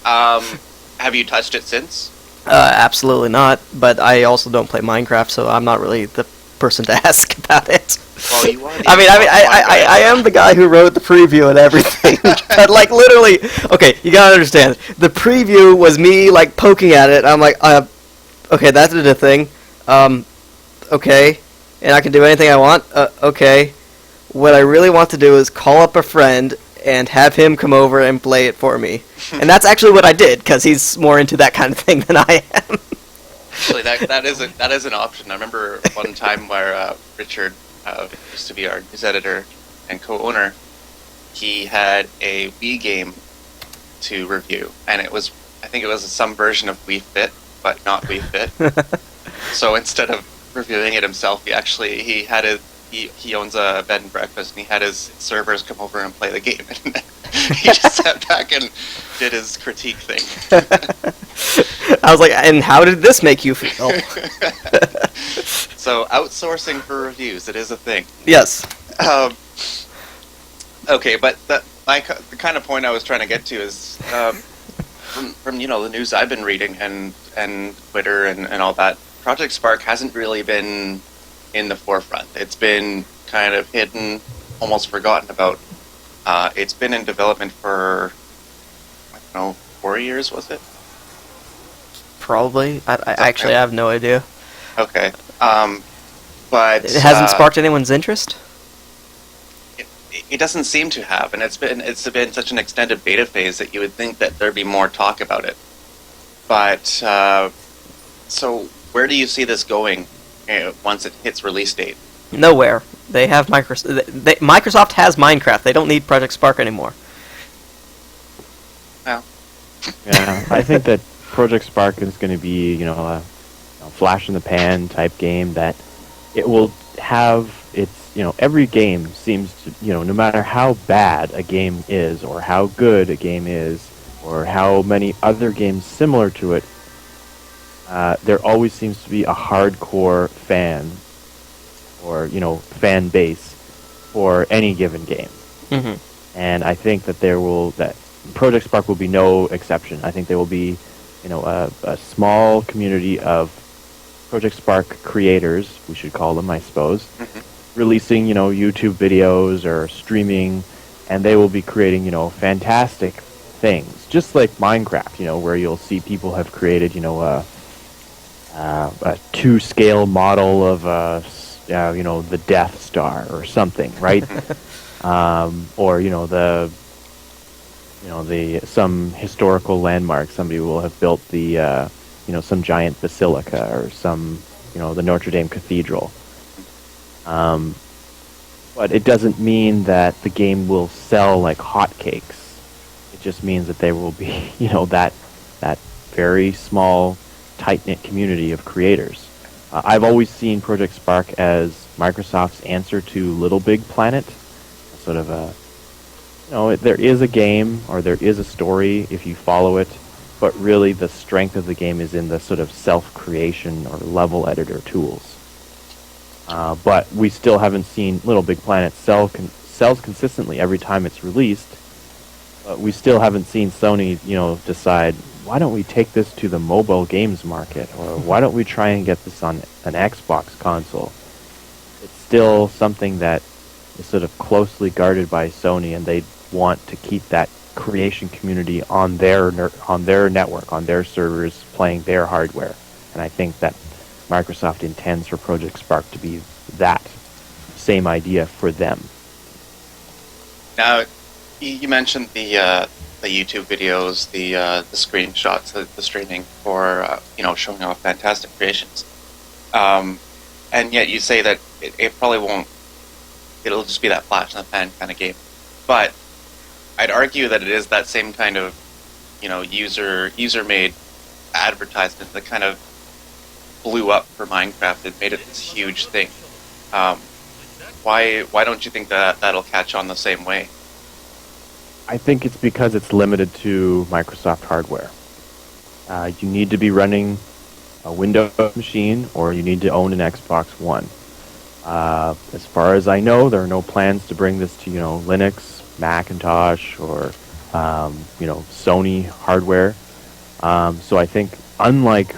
S2: Have you touched it since?
S1: Absolutely not, but I also don't play Minecraft, so I'm not really the person to ask about it.
S2: Well, you are.
S1: I am the guy who wrote the preview and everything, but literally, okay, you gotta understand, the preview was me poking at it. I'm like, okay, that did a thing. Okay, and I can do anything I want. Okay, what I really want to do is call up a friend and have him come over and play it for me, and that's actually what I did because he's more into that kind of thing than I am.
S2: Actually, that is an option. I remember one time where Richard, used to be our news editor and co-owner, he had a Wii game to review, and I think it was some version of Wii Fit, but not Wii Fit. So instead of reviewing it himself, he owns a bed and breakfast, and he had his servers come over and play the game, and he just sat back and did his critique thing.
S1: I was like, and how did this make you feel?
S2: So outsourcing for reviews, it is a thing.
S1: Yes.
S2: Okay, but the kind of point I was trying to get to is from the news I've been reading and Twitter and all that. Project Spark hasn't really been in the forefront. It's been kind of hidden, almost forgotten about. It's been in development for, I don't know, 4 years, was it?
S1: Probably. I actually have no idea.
S2: Okay. But
S1: It hasn't sparked anyone's interest?
S2: it doesn't seem to have, and it's been such an extended beta phase that you would think that there'd be more talk about it. But so where do you see this going once it hits release date?
S1: Nowhere. They have Microsoft has Minecraft. They don't need Project Spark anymore.
S2: Well,
S3: Yeah, I think that Project Spark is going to be, a flash in the pan type game that it will have its, every game seems to, no matter how bad a game is or how good a game is or how many other games similar to it, there always seems to be a hardcore fan or, fan base for any given game.
S1: Mm-hmm.
S3: And I think that that Project Spark will be no exception. I think there will be, a small community of Project Spark creators, we should call them, I suppose, releasing, YouTube videos or streaming, and they will be creating, fantastic things, just like Minecraft, where you'll see people have created, a 2-scale model of, the Death Star or something, right? Or some historical landmark. Somebody will have built the some giant basilica or some the Notre Dame Cathedral. But it doesn't mean that the game will sell like hotcakes. It just means that there will be that very small, tight-knit community of creators. I've always seen Project Spark as Microsoft's answer to Little Big Planet, sort of a there is a game or there is a story if you follow it, but really the strength of the game is in the sort of self-creation or level editor tools. But we still haven't seen Little Big Planet sells consistently every time it's released. But we still haven't seen Sony, decide, why don't we take this to the mobile games market, or why don't we try and get this on an Xbox console? It's still something that is sort of closely guarded by Sony, and they want to keep that creation community on their network, on their servers, playing their hardware. And I think that Microsoft intends for Project Spark to be that same idea for them.
S2: now you mentioned the YouTube videos, the screenshots, the streaming for showing off fantastic creations, and yet you say that it probably won't. It'll just be that flash in the pan kind of game. But I'd argue that it is that same kind of, user-made advertisement that kind of blew up for Minecraft and made it this huge thing. Why don't you think that that'll catch on the same way?
S3: I think it's because it's limited to Microsoft hardware. You need to be running a Windows machine, or you need to own an Xbox One. As far as I know, there are no plans to bring this to, Linux, Macintosh, or, Sony hardware. So I think, unlike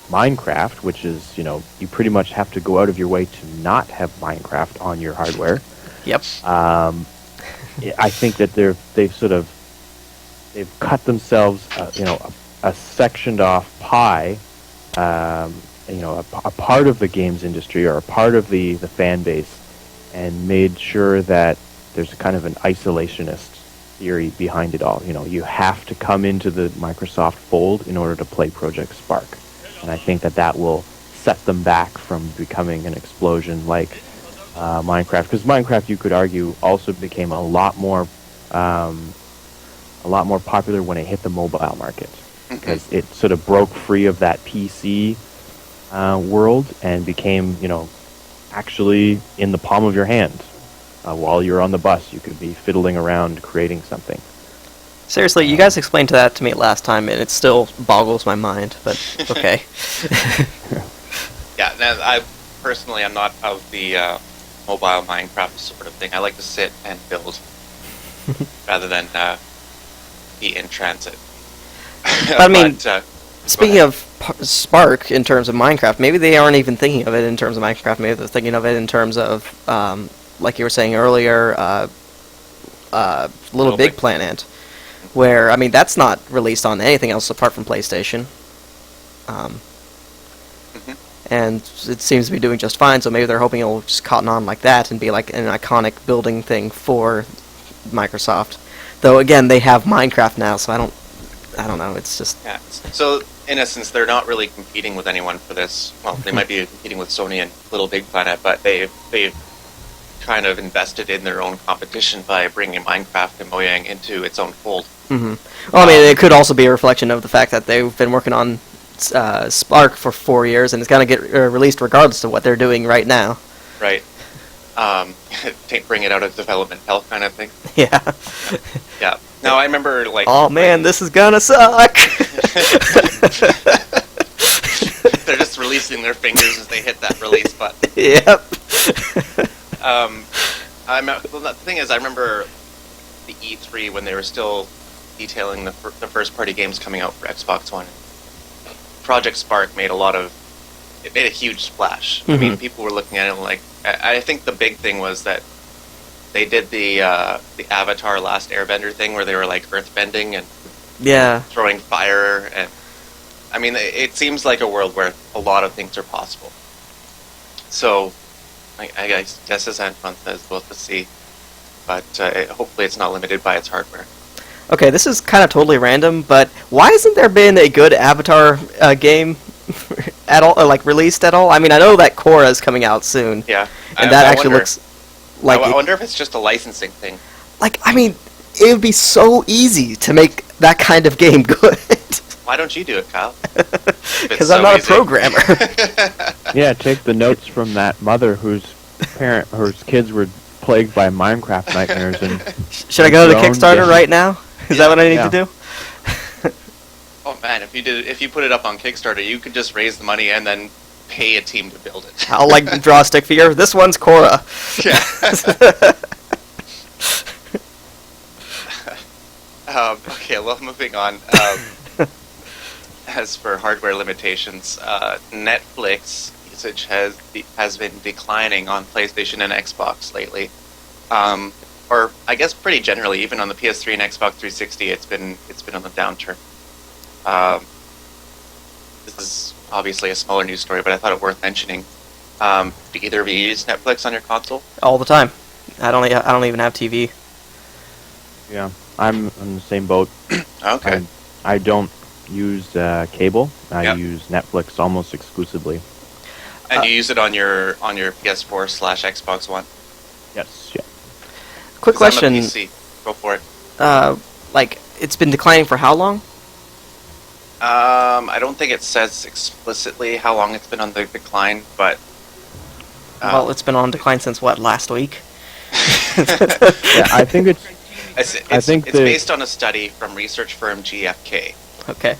S3: Minecraft, which is, you pretty much have to go out of your way to not have Minecraft on your hardware.
S1: Yep.
S3: I think that they've cut themselves, a sectioned off pie, a part of the games industry or a part of the fan base, and made sure that there's kind of an isolationist theory behind it all. You have to come into the Microsoft fold in order to play Project Spark. And I think that will set them back from becoming an explosion like Minecraft. Because Minecraft, you could argue, also became a lot more popular when it hit the mobile market. Because it sort of broke free of that PC world and became, actually in the palm of your hand. While you're on the bus, you could be fiddling around creating something.
S1: Seriously, you guys explained that to me last time, and it still boggles my mind, but okay.
S2: Yeah, now, I personally am not of the mobile Minecraft sort of thing. I like to sit and build rather than be in transit.
S1: I mean, Speaking of Spark in terms of Minecraft, maybe they aren't even thinking of it in terms of Minecraft. Maybe they're thinking of it in terms of, like you were saying earlier, Little Big Planet, where, I mean, that's not released on anything else apart from PlayStation. And it seems to be doing just fine, so maybe they're hoping it'll just cotton on like that and be like an iconic building thing for Microsoft. Though, again, they have Minecraft now, so I don't know, it's just...
S2: Yeah. So, in essence, they're not really competing with anyone for this. Well, they might be competing with Sony and Little Big Planet, but they've kind of invested in their own competition by bringing Minecraft and Mojang into its own fold.
S1: Well, I mean, it could also be a reflection of the fact that they've been working on Spark for 4 years, and it's going to get released regardless of what they're doing right now.
S2: Right. Bring it out of development hell kind of thing.
S1: Yeah.
S2: Yeah. No, I remember, like...
S1: Oh, man, this is gonna suck!
S2: They're just releasing their fingers as they hit that release button.
S1: Yep.
S2: Well, the thing is, I remember the E3 when they were still detailing the first-party games coming out for Xbox One. Project Spark made a huge splash. I mean, people were looking at it like... I think the big thing was that they did the Avatar Last Airbender thing where they were like earthbending and throwing fire, and I mean, it seems like a world where a lot of things are possible. So, I guess as Antoine says, we'll have to see. But hopefully it's not limited by its hardware.
S1: Okay, this is kind of totally random, but why hasn't there been a good Avatar game at all, like released at all? I mean, I know that Korra is coming out soon.
S2: Yeah,
S1: and that actually looks like...
S2: I wonder if it's just a licensing thing.
S1: Like, I mean, it would be so easy to make that kind of game good.
S2: Why don't you do it, Kyle?
S1: Because I'm not a programmer.
S3: Yeah, take the notes from that mother whose kids were plagued by Minecraft nightmares. And
S1: should I go to the Kickstarter right now? Is that what I need to do?
S2: Oh man, if you put it up on Kickstarter, you could just raise the money and then pay a team to build it.
S1: I'll draw a stick figure. This one's Korra.
S2: Yeah. Okay, well, moving on. As for hardware limitations, Netflix usage has been declining on PlayStation and Xbox lately, or I guess pretty generally, even on the PS3 and Xbox 360, it's been on the downturn. This is obviously a smaller news story, but I thought it worth mentioning. Do either of you use Netflix on your console?
S1: All the time. I don't even have TV.
S3: Yeah, I'm in the same boat.
S2: Okay.
S3: I don't use cable. I
S2: Yep.
S3: use Netflix almost exclusively.
S2: And you use it on your PS4/Xbox One?
S3: Yes. Yeah.
S1: Quick
S2: 'Cause I'm
S1: question.
S2: a PC. Go for it.
S1: It's been declining for how long?
S2: I don't think it says explicitly how long it's been on the decline, but...
S1: Well, it's been on decline since, what, last week?
S3: Yeah, I think it's.
S2: It's based on a study from research firm GfK.
S1: Okay.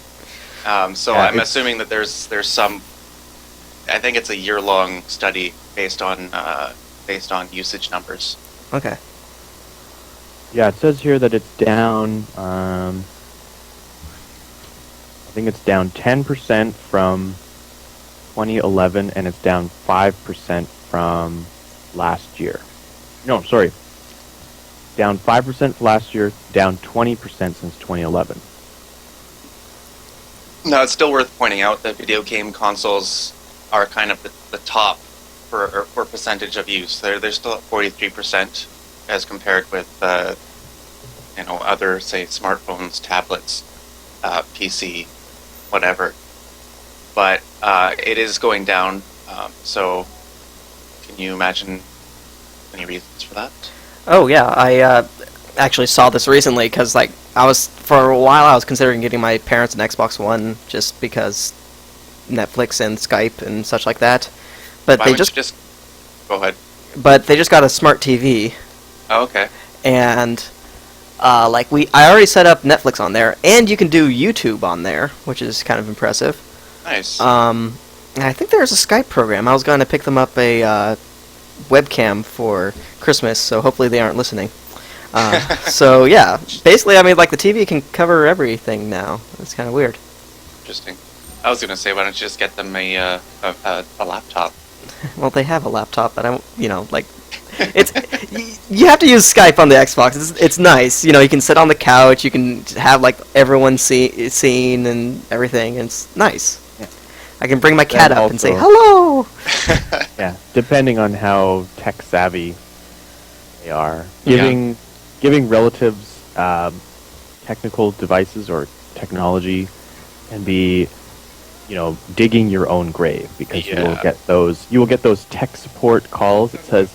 S2: So
S3: Yeah,
S2: I'm assuming that there's some... I think it's a year-long study based on usage numbers.
S1: Okay.
S3: Yeah, it says here that it's down. I think it's down 10% from 2011, and it's down 5% from last year. No, sorry. Down 5% last year, down 20% since 2011.
S2: Now, it's still worth pointing out that video game consoles are kind of the top for percentage of use. They're still at 43% as compared with other, say, smartphones, tablets, PC, whatever. But it is going down. So, can you imagine any reasons for that?
S1: Oh yeah, I actually saw this recently because for a while I was considering getting my parents an Xbox One just because Netflix and Skype and such like that. But
S2: Why
S1: they
S2: would
S1: just
S2: you just go ahead.
S1: But they just got a smart TV,
S2: Oh, okay.
S1: and I already set up Netflix on there, and you can do YouTube on there, which is kind of impressive.
S2: Nice.
S1: I think there's a Skype program. I was going to pick them up a webcam for Christmas, so hopefully they aren't listening. So yeah, basically, I mean, the TV can cover everything now. It's kind of weird.
S2: Interesting. I was gonna say, why don't you just get them a laptop?
S1: Well, they have a laptop, but I don't, like, it's you have to use Skype on the Xbox. It's nice, you can sit on the couch, you can have like everyone seen and everything, and it's nice.
S3: Yeah.
S1: I can bring my cat
S3: Then
S1: up and say
S3: also-
S1: hello.
S3: Yeah, depending on how tech savvy they are,
S2: Yeah.
S3: giving relatives technical devices or technology can be, digging your own grave, because you will get those tech support calls that says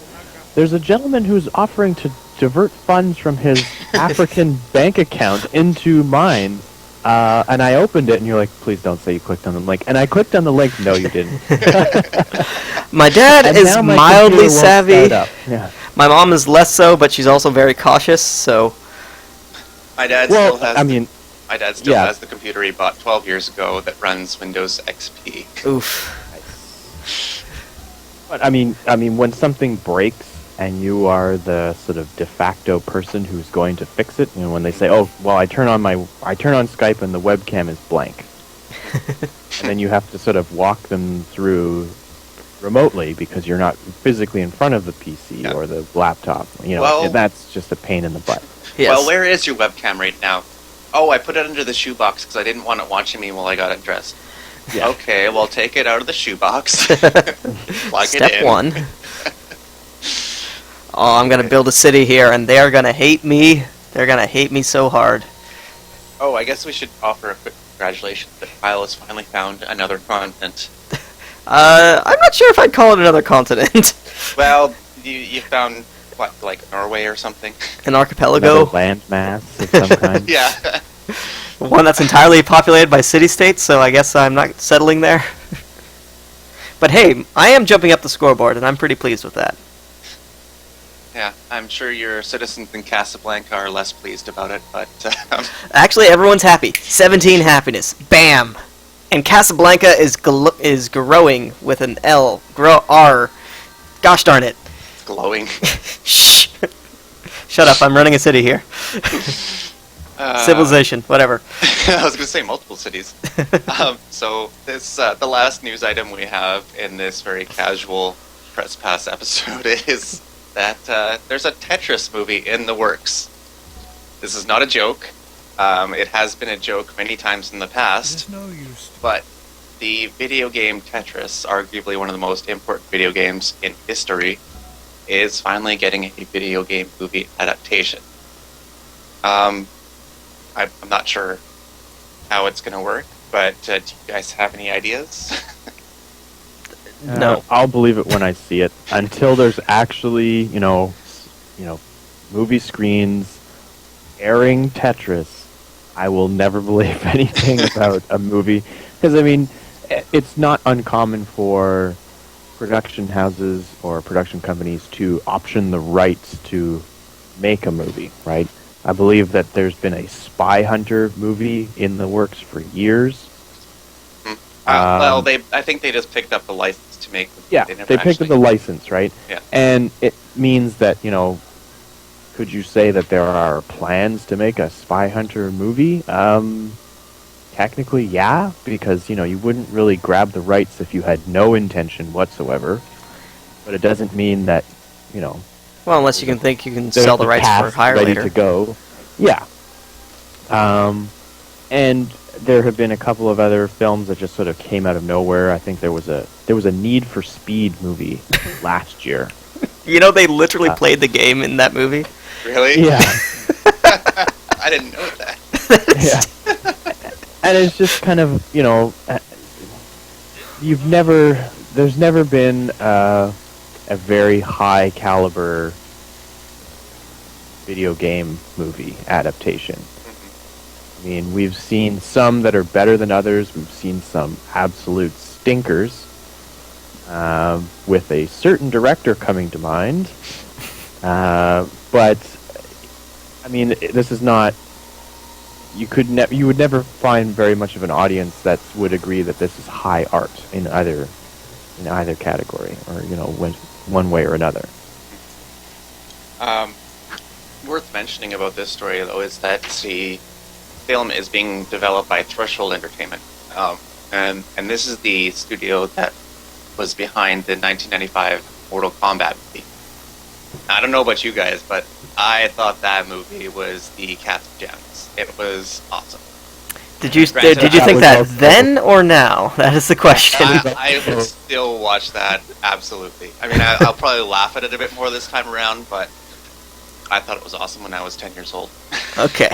S3: there's a gentleman who's offering to divert funds from his African bank account into mine. And I opened it, and you're like, please don't say you clicked on the link. And I clicked on the link. No, you didn't.
S1: My dad
S3: And
S1: is
S3: now my
S1: mildly
S3: computer won't
S1: savvy.
S3: start up. Yeah.
S1: My mom is less so, but she's also very cautious. So,
S2: My dad
S3: Well,
S2: still has.
S3: I mean,
S2: My dad still
S3: yeah.
S2: has the computer he bought 12 years ago that runs Windows XP.
S1: oof.
S3: but I mean, when something breaks and you are the sort of de facto person who's going to fix it, when they say, "Oh, well, I turn on Skype and the webcam is blank," and then you have to sort of walk them through remotely because you're not physically in front of the PC
S2: Yeah.
S3: or the laptop.
S2: Well-
S3: That's just a pain in the butt.
S1: Yes.
S2: Well, where is your webcam right now? Oh, I put it under the shoebox because I didn't want it watching me while I got it dressed.
S3: Yeah.
S2: Okay, well, take it out of the shoebox. Plug
S1: Step
S2: it in.
S1: 1. Oh, I'm gonna build a city here, and they're gonna hate me. They're gonna hate me so hard.
S2: Oh, I guess we should offer a quick congratulations that Kyle has finally found another continent.
S1: I'm not sure if I'd call it another continent.
S2: Well, you found, what, like Norway or something?
S1: An
S3: Another
S1: archipelago.
S3: landmass of some kind.
S2: Yeah.
S1: One that's entirely populated by city-states, so I guess I'm not settling there. But hey, I am jumping up the scoreboard, and I'm pretty pleased with that.
S2: Yeah, I'm sure your citizens in Casablanca are less pleased about it, but
S1: Actually, everyone's happy. 17 happiness. Bam! And Casablanca is growing with an L. R. Gosh darn it.
S2: it's glowing.
S1: Shh! Shut up, I'm running a city here. Civilization, whatever.
S2: I was going to say multiple cities. So this the last news item we have in this very casual press pass episode is that there's a Tetris movie in the works. This is not a joke. It has been a joke many times in the past,
S4: no use.
S2: but the video game Tetris, arguably one of the most important video games in history, is finally getting a video game movie adaptation. I'm not sure how it's going to work, but do you guys have any ideas?
S1: No.
S3: I'll believe it when I see it. Until there's actually, movie screens airing Tetris, I will never believe anything about a movie. Because, I mean, it's not uncommon for production houses or production companies to option the rights to make a movie, right? I believe that there's been a Spy Hunter movie in the works for years.
S2: Well, I think they just picked up the license to make.
S3: Yeah,
S2: never
S3: they picked up the
S2: actually-
S3: license, right?
S2: Yeah.
S3: And it means that, could you say that there are plans to make a Spy Hunter movie? Technically, yeah, because, you wouldn't really grab the rights if you had no intention whatsoever. But it doesn't mean that,
S1: Well, unless you can think you can
S3: there's
S1: sell the
S3: a
S1: rights for
S3: cast
S1: hire
S3: ready
S1: later.
S3: to go. Yeah. And there have been a couple of other films that just sort of came out of nowhere. I think there was a Need for Speed movie last year.
S1: They literally played the game in that movie.
S2: Really?
S3: Yeah.
S2: I didn't know that.
S3: Yeah. And it's just kind of, there's never been a very high caliber video game movie adaptation. I mean, we've seen some that are better than others. We've seen some absolute stinkers, with a certain director coming to mind. But, I mean, this is not... You would never find very much of an audience that would agree that this is high art in either category, or one way or another.
S2: Worth mentioning about this story, though, is that the film is being developed by Threshold Entertainment. and this is the studio that was behind the 1995 Mortal Kombat movie. I don't know about you guys, but I thought that movie was the cat's pajamas. It was awesome.
S1: Did you
S2: Granted,
S1: did you
S2: that
S1: think
S3: was
S1: that
S3: also-
S1: then or now? That is the question.
S2: I would still watch that, absolutely. I mean, I'll probably laugh at it a bit more this time around, but I thought it was awesome when I was 10 years old.
S1: Okay.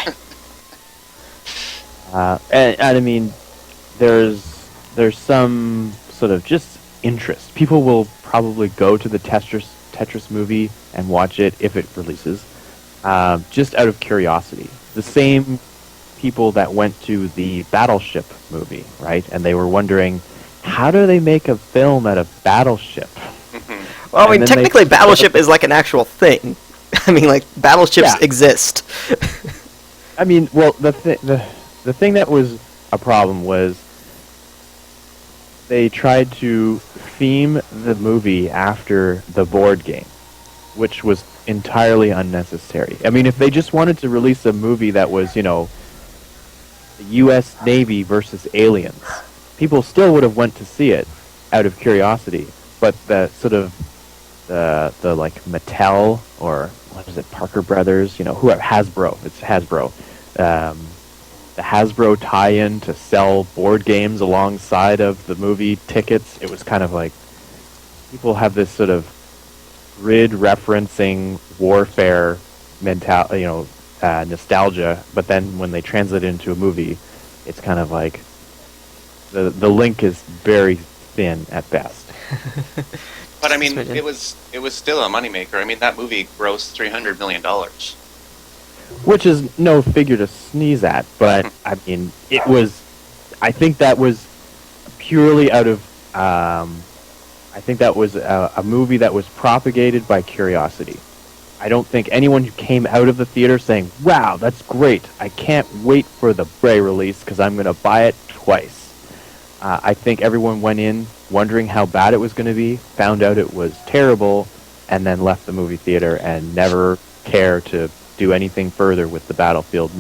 S3: And I mean, there's some sort of just interest. People will probably go to the Tetris movie and watch it if it releases, just out of curiosity. The same people that went to the Battleship movie, right? And they were wondering, how do they make a film out of Battleship?
S1: Well, I mean,
S3: And then they-
S1: technically, Battleship is like an actual thing. I mean, like battleships
S3: Yeah.
S1: exist.
S3: I mean, well, the thing that was a problem was they tried to theme the movie after the board game, which was entirely unnecessary. I mean, if they just wanted to release a movie that was, you know, the U.S. Navy versus aliens, people still would have went to see it out of curiosity. But the sort of the like Mattel or what is it, Parker Brothers, you know, Hasbro. It's Hasbro. The Hasbro tie-in to sell board games alongside of the movie tickets. It was kind of like people have this sort of grid referencing warfare nostalgia, but then when they translate it into a movie, it's kind of like the link is very thin at best.
S2: But I mean,
S1: Smidgen.
S2: it was still a moneymaker. I mean, that movie grossed $300 million.
S3: Which is no figure to sneeze at, but I mean, it was. I think that was purely out of. I think that was a movie that was propagated by curiosity. I don't think anyone who came out of the theater saying, "Wow, that's great! I can't wait for the Blu-ray release because I'm going to buy it twice." I think everyone went in wondering how bad it was going to be, found out it was terrible, and then left the movie theater and never care to do anything further with the Battleship,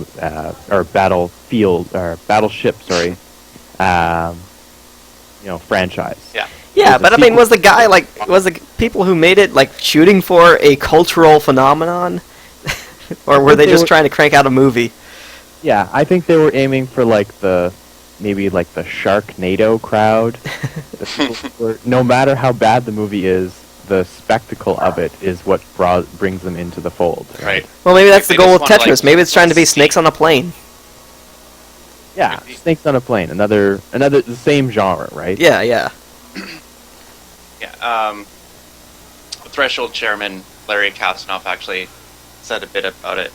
S3: franchise.
S2: Yeah.
S1: Yeah,
S3: The
S1: but I mean,
S3: sequel-
S1: was the people who made it like shooting for a cultural phenomenon, or were they
S3: they
S1: just
S3: were-
S1: trying to crank out a movie?
S3: Yeah, I think they were aiming for maybe the Sharknado crowd. The people who were, no matter how bad the movie is, the spectacle of it is what brings them into the fold.
S2: Right.
S1: Well, maybe that's
S2: They
S1: the goal
S2: just
S1: with
S2: wanna,
S1: Tetris.
S2: like,
S1: Maybe it's trying to be
S2: see-
S1: snakes on a plane.
S3: Yeah, Snakes on a Plane, another the same genre, right?
S1: Yeah, yeah.
S2: Yeah. Threshold chairman Larry Kasanoff actually said a bit about it.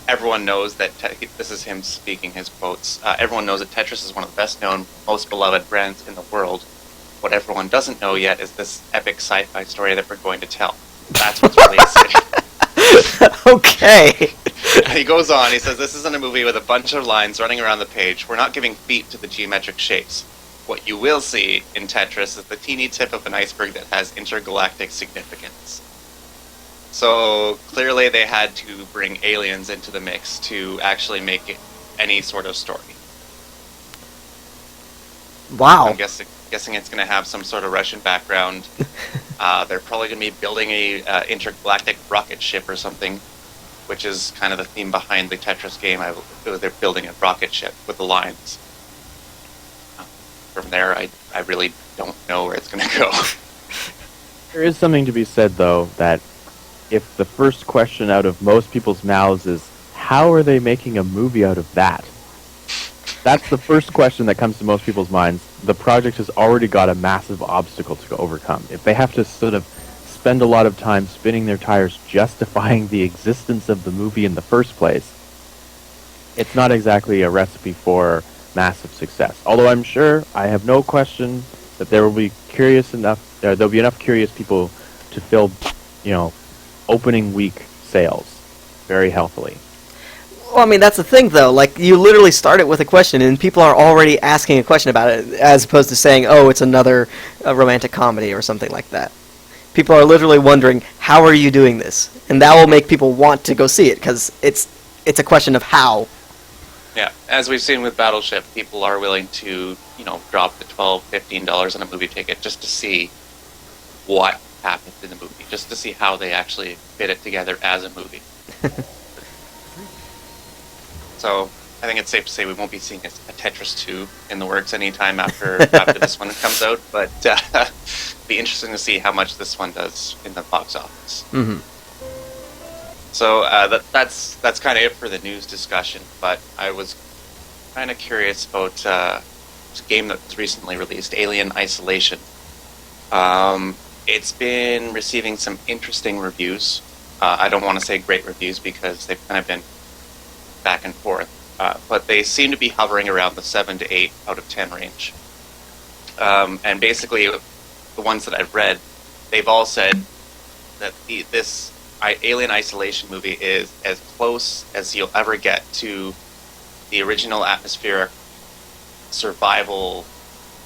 S2: Everyone knows that this is him speaking his quotes. Everyone knows that Tetris is one of the best known, most beloved brands in the world. What everyone doesn't know yet is this epic sci-fi story that we're going to tell. That's what's really exciting.
S1: Okay.
S2: And he goes on, he says, this isn't a movie with a bunch of lines running around the page. We're not giving feet to the geometric shapes. What you will see in Tetris is the teeny tip of an iceberg that has intergalactic significance. So clearly they had to bring aliens into the mix to actually make it any sort of story.
S1: Wow.
S2: I'm guessing it's going to have some sort of Russian background. They're probably going to be building a intergalactic rocket ship or something, which is kind of the theme behind the Tetris game. They're building a rocket ship with the lines. From there, I really don't know where it's going to go.
S3: There is something to be said, though, that if the first question out of most people's mouths is, how are they making a movie out of that? That's the first question that comes to most people's minds. The project has already got a massive obstacle to overcome. If they have to sort of spend a lot of time spinning their tires justifying the existence of the movie in the first place, it's not exactly a recipe for massive success. Although I'm sure, I have no question that there'll be enough curious people to fill, opening week sales very healthily.
S1: Well, I mean, that's the thing, though. Like, you literally start it with a question, and people are already asking a question about it, as opposed to saying, oh, it's another romantic comedy or something like that. People are literally wondering, how are you doing this? And that will make people want to go see it, because it's a question of how.
S2: Yeah, as we've seen with Battleship, people are willing to, drop the $12, $15 on a movie ticket just to see what happens in the movie, just to see how they actually fit it together as a movie. So I think it's safe to say we won't be seeing a Tetris 2 in the works anytime after this one comes out, but be interesting to see how much this one does in the box office.
S1: Mm-hmm.
S2: So that's kind of it for the news discussion, but I was kind of curious about this game that was recently released, Alien Isolation. It's been receiving some interesting reviews. I don't want to say great reviews because they've kind of been back and forth, but they seem to be hovering around the 7 to 8 out of 10 range. And basically, the ones that I've read, they've all said that this Alien Isolation movie is as close as you'll ever get to the original atmospheric survival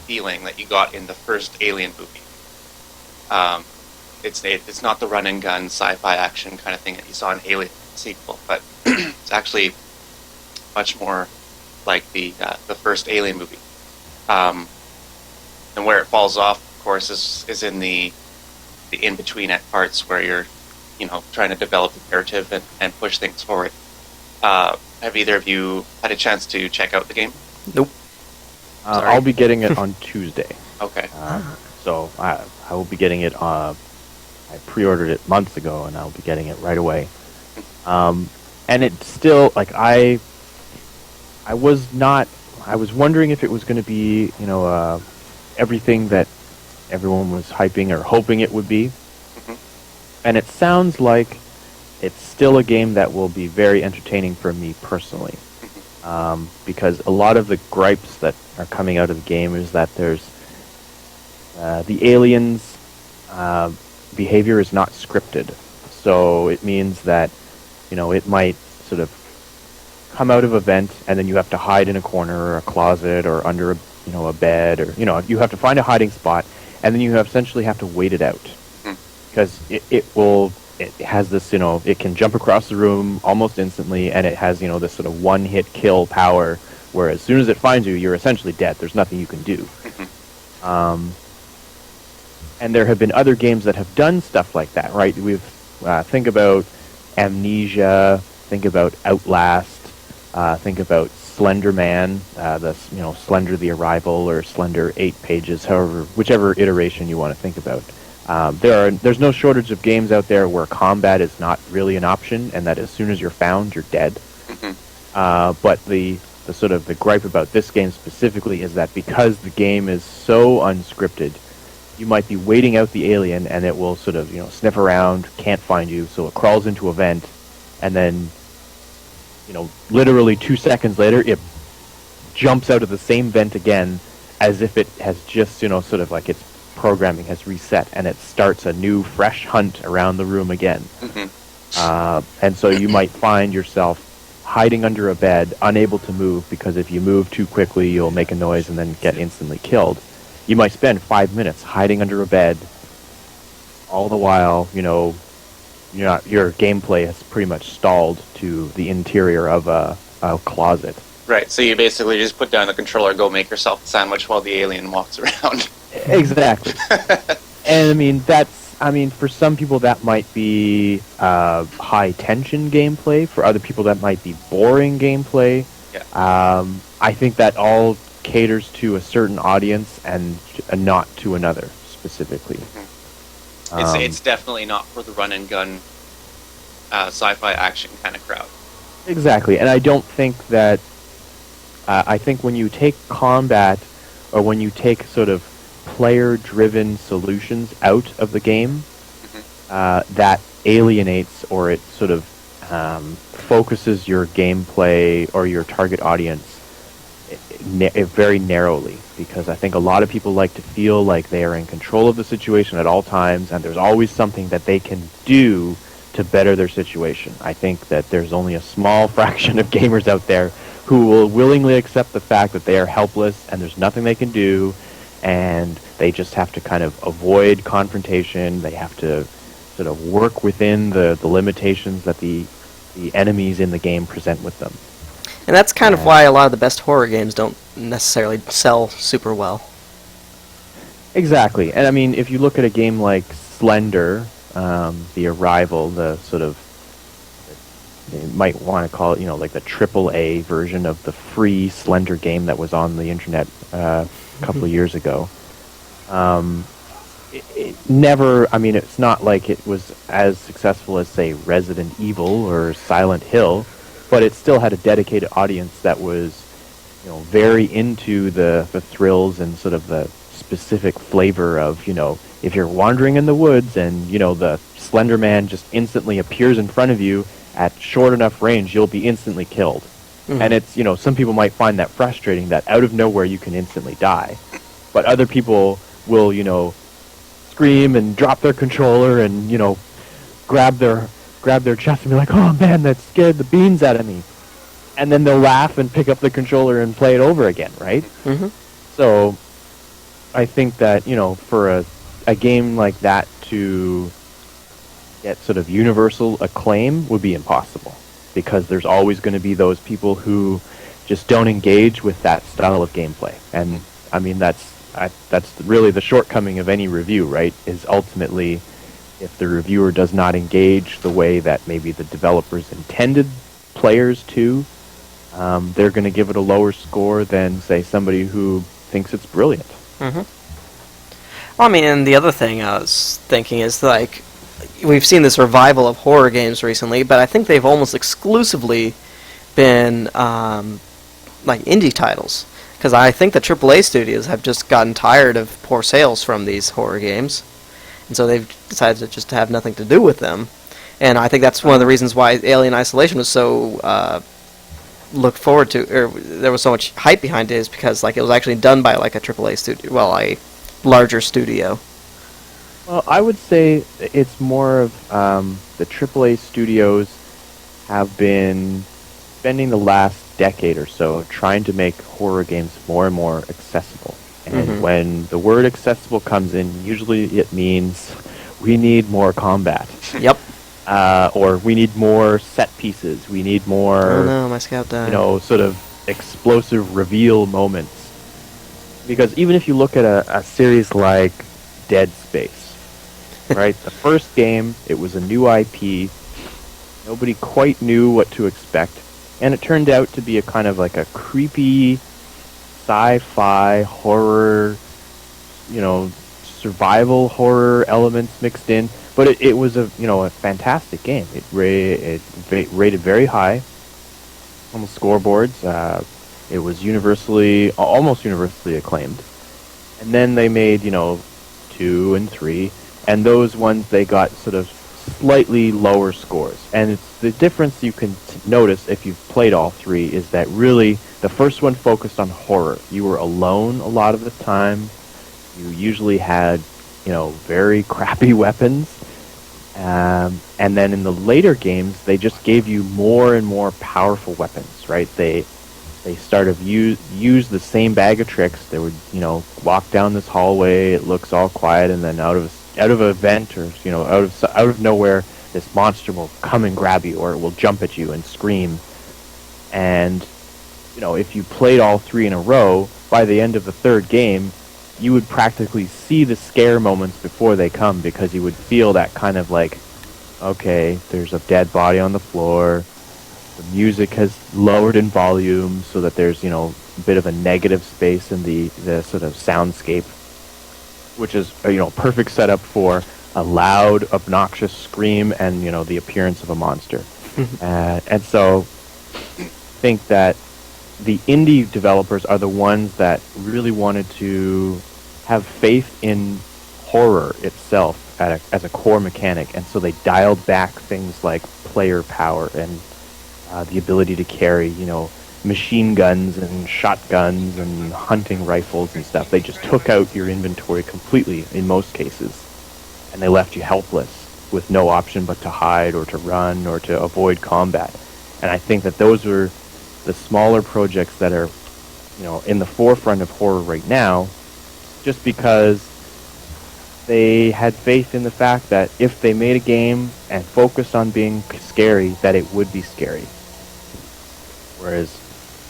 S2: feeling that you got in the first Alien movie. It's not the run and gun sci-fi action kind of thing that you saw in Alien sequel, but it's actually much more like the first Alien movie. And where it falls off, of course, is in the in-between parts where you're trying to develop the narrative and push things forward. Have either of you had a chance to check out the game?
S1: Nope.
S3: I'll be getting it on Tuesday.
S2: Okay.
S3: So I will be getting it. I pre-ordered it months ago, and I'll be getting it right away. And it's still like I was not. I was wondering if it was going to be everything that everyone was hyping or hoping it would be. And it sounds like it's still a game that will be very entertaining for me personally. Because a lot of the gripes that are coming out of the game is that there's the aliens' behavior is not scripted. So it means that, it might sort of come out of a vent and then you have to hide in a corner or a closet or under a bed or, you have to find a hiding spot and then you essentially have to wait it out. Because it has this, it can jump across the room almost instantly, and it has, this sort of one-hit kill power, where as soon as it finds you, you're essentially dead. There's nothing you can do. And there have been other games that have done stuff like that, right? We've think about Amnesia, think about Outlast, think about Slender Man, Slender the Arrival, or Slender 8 Pages, whichever iteration you want to think about. There's no shortage of games out there where combat is not really an option, and that as soon as you're found, you're dead. But the sort of the gripe about this game specifically is that because the game is so unscripted, you might be waiting out the alien, and it will sort of sniff around, can't find you, so it crawls into a vent, and then literally 2 seconds later, it jumps out of the same vent again, as if it has just sort of like its programming has reset, and it starts a new fresh hunt around the room again. And so you might find yourself hiding under a bed, unable to move, because if you move too quickly you'll make a noise and then get instantly killed. You might spend 5 minutes hiding under a bed, all the while your gameplay has pretty much stalled to the interior of a closet. Right,
S2: so you basically just put down the controller, go make yourself a sandwich while the alien walks around.
S3: Exactly. And for some people that might be high tension gameplay. For other people that might be boring gameplay.
S2: Yeah.
S3: I think that all caters to a certain audience and not to another specifically.
S2: It's definitely not for the run and gun sci-fi action kind of crowd.
S3: Exactly, and I don't think that. I think when you take combat, or when you take sort of player-driven solutions out of the game, that alienates, or it sort of focuses your gameplay or your target audience very narrowly, because I think a lot of people like to feel like they are in control of the situation at all times, and there's always something that they can do to better their situation. I think that there's only a small fraction of gamers out there who will willingly accept the fact that they are helpless and there's nothing they can do, and they just have to kind of avoid confrontation. They have to sort of work within the limitations that the enemies in the game present with them.
S1: And that's kind of
S3: Yeah.
S1: why a lot of the best horror games don't necessarily sell super well.
S3: Exactly. And I mean, if you look at a game like Slender, The Arrival, the sort of, you might want to call it, like the AAA version of the free Slender game that was on the internet a couple of years ago. It never, I mean, it's not like it was as successful as, say, Resident Evil or Silent Hill, but it still had a dedicated audience that was, very into the thrills and sort of the specific flavor of, if you're wandering in the woods and, the Slender Man just instantly appears in front of you at short enough range, you'll be instantly killed.
S1: Mhm.
S3: And it's, some people might find that frustrating, that out of nowhere you can instantly die. But other people will, scream and drop their controller and, grab their chest and be like, oh man, that scared the beans out of me. And then they'll laugh and pick up the controller and play it over again, right?
S1: Mm-hmm.
S3: So I think that, for a game like that to get sort of universal acclaim would be impossible, because there's always going to be those people who just don't engage with that style of gameplay. And I mean, that's really the shortcoming of any review, right? Is ultimately, if the reviewer does not engage the way that maybe the developers intended players to, they're going to give it a lower score than, say, somebody who thinks it's brilliant.
S1: Mm-hmm. Well, I mean, and the other thing I was thinking is, like, we've seen this revival of horror games recently, but I think they've almost exclusively been, like, indie titles. Because I think the AAA studios have just gotten tired of poor sales from these horror games, and so they've decided to just have nothing to do with them. And I think that's one of the reasons why Alien Isolation was so looked forward to, or there was so much hype behind it, is because, like, it was actually done by, like, a AAA studio, well, a larger studio.
S3: Well, I would say it's more of the AAA studios have been spending the last decade or so trying to make horror games more and more accessible. And when the word accessible comes in, usually it means we need more combat.
S1: Yep.
S3: Or we need more set pieces. We need more,
S1: Oh no, my scout died.
S3: sort of explosive reveal moments. Because even if you look at a series like Dead Space, right? The first game, it was a new IP. Nobody quite knew what to expect. And it turned out to be a kind of like a creepy sci-fi horror, survival horror elements mixed in. But it was a fantastic game. It rated very high on the scoreboards. It was almost universally acclaimed. And then they made 2 and 3, and those ones they got sort of slightly lower scores. And it's the difference you can notice if you've played all 3 is that really the first one focused on horror. You were alone a lot of the time. You usually had very crappy weapons. And then in the later games, they just gave you more and more powerful weapons, right? They started use the same bag of tricks. They would, walk down this hallway. It looks all quiet, and then out of a vent or out of nowhere, this monster will come and grab you, or it will jump at you and scream. And if you played all 3 in a row, by the end of the third game, you would practically see the scare moments before they come, because you would feel that kind of like, okay, there's a dead body on the floor. The music has lowered in volume so that there's, a bit of a negative space in the sort of soundscape, which is, perfect setup for a loud, obnoxious scream and, the appearance of a monster. And so I think that the indie developers are the ones that really wanted to have faith in horror itself as a core mechanic, and so they dialed back things like player power and the ability to carry, machine guns and shotguns and hunting rifles and stuff. They just took out your inventory completely in most cases, and they left you helpless with no option but to hide or to run or to avoid combat. And I think that those are the smaller projects that are, in the forefront of horror right now, just because they had faith in the fact that if they made a game and focused on being scary, that it would be scary. Whereas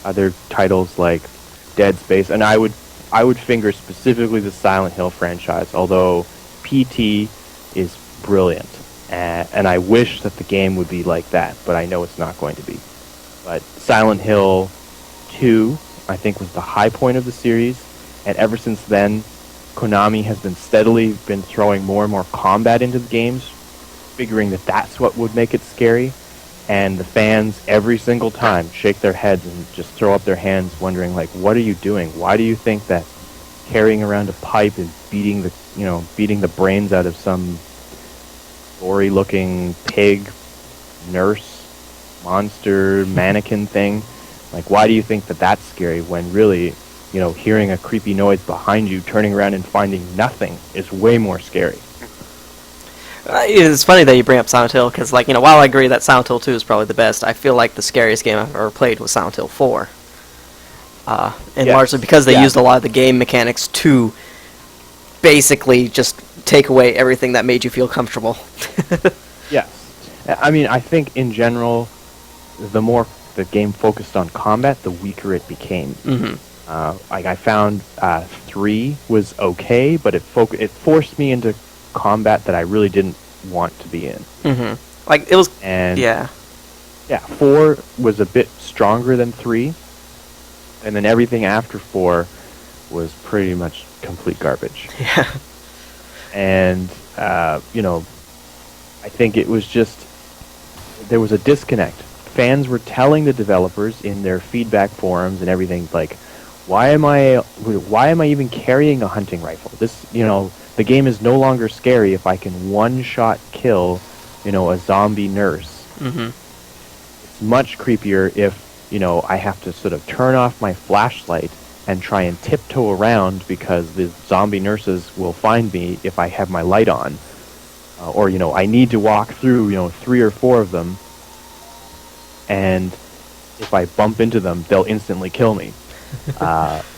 S3: other titles like Dead Space, and I would finger specifically the Silent Hill franchise, although PT is brilliant, and I wish that the game would be like that, but I know it's not going to be. But Silent Hill 2, I think, was the high point of the series, and ever since then, Konami has been steadily throwing more and more combat into the games, figuring that that's what would make it scary, and the fans every single time shake their heads and just throw up their hands, wondering like, what are you doing? Why do you think that carrying around a pipe and beating the brains out of some gory-looking pig, nurse, monster, mannequin thing? Like, why do you think that that's scary when really, hearing a creepy noise behind you, turning around and finding nothing is way more scary?
S1: It's funny that you bring up Silent Hill, because, while I agree that Silent Hill 2 is probably the best, I feel like the scariest game I've ever played was Silent Hill 4. And
S3: Yes.
S1: largely because they
S3: Yeah.
S1: used a lot of the game mechanics to basically just take away everything that made you feel comfortable.
S3: Yes. I mean, I think in general, the more the game focused on combat, the weaker it became.
S1: Mm-hmm.
S3: I found 3 was okay, but it forced me into combat that I really didn't want to be in.
S1: Mm-hmm. It was...
S3: And
S1: Yeah.
S3: 4 was a bit stronger than 3, and then everything after 4 was pretty much complete garbage.
S1: Yeah.
S3: And I think it was just, there was a disconnect. Fans were telling the developers in their feedback forums and everything, like, why am I even carrying a hunting rifle? The game is no longer scary if I can one-shot kill, a zombie nurse.
S1: Mm-hmm.
S3: It's much creepier if, I have to sort of turn off my flashlight and try and tiptoe around because the zombie nurses will find me if I have my light on. Or, I need to walk through, 3 or 4 of them, and if I bump into them, they'll instantly kill me.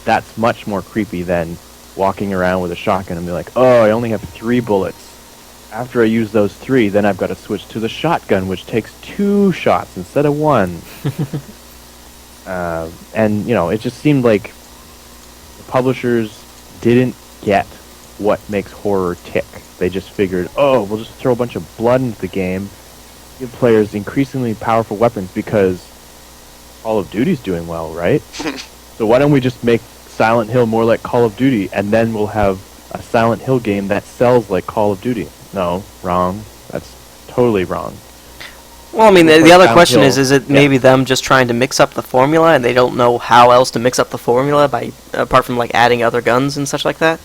S3: That's much more creepy than walking around with a shotgun and be like, oh, I only have 3 bullets. After I use those 3, then I've got to switch to the shotgun, which takes 2 shots instead of 1. And, it just seemed like the publishers didn't get what makes horror tick. They just figured, oh, we'll just throw a bunch of blood into the game, give players increasingly powerful weapons because Call of Duty's doing well, right? So why don't we just make Silent Hill more like Call of Duty, and then we'll have a Silent Hill game that sells like Call of Duty? No, wrong. That's totally wrong.
S1: Well, I mean, the other
S3: Silent
S1: question
S3: Hill,
S1: is it maybe them just trying to mix up the formula, and they don't know how else to mix up the formula apart from, adding other guns and such like that?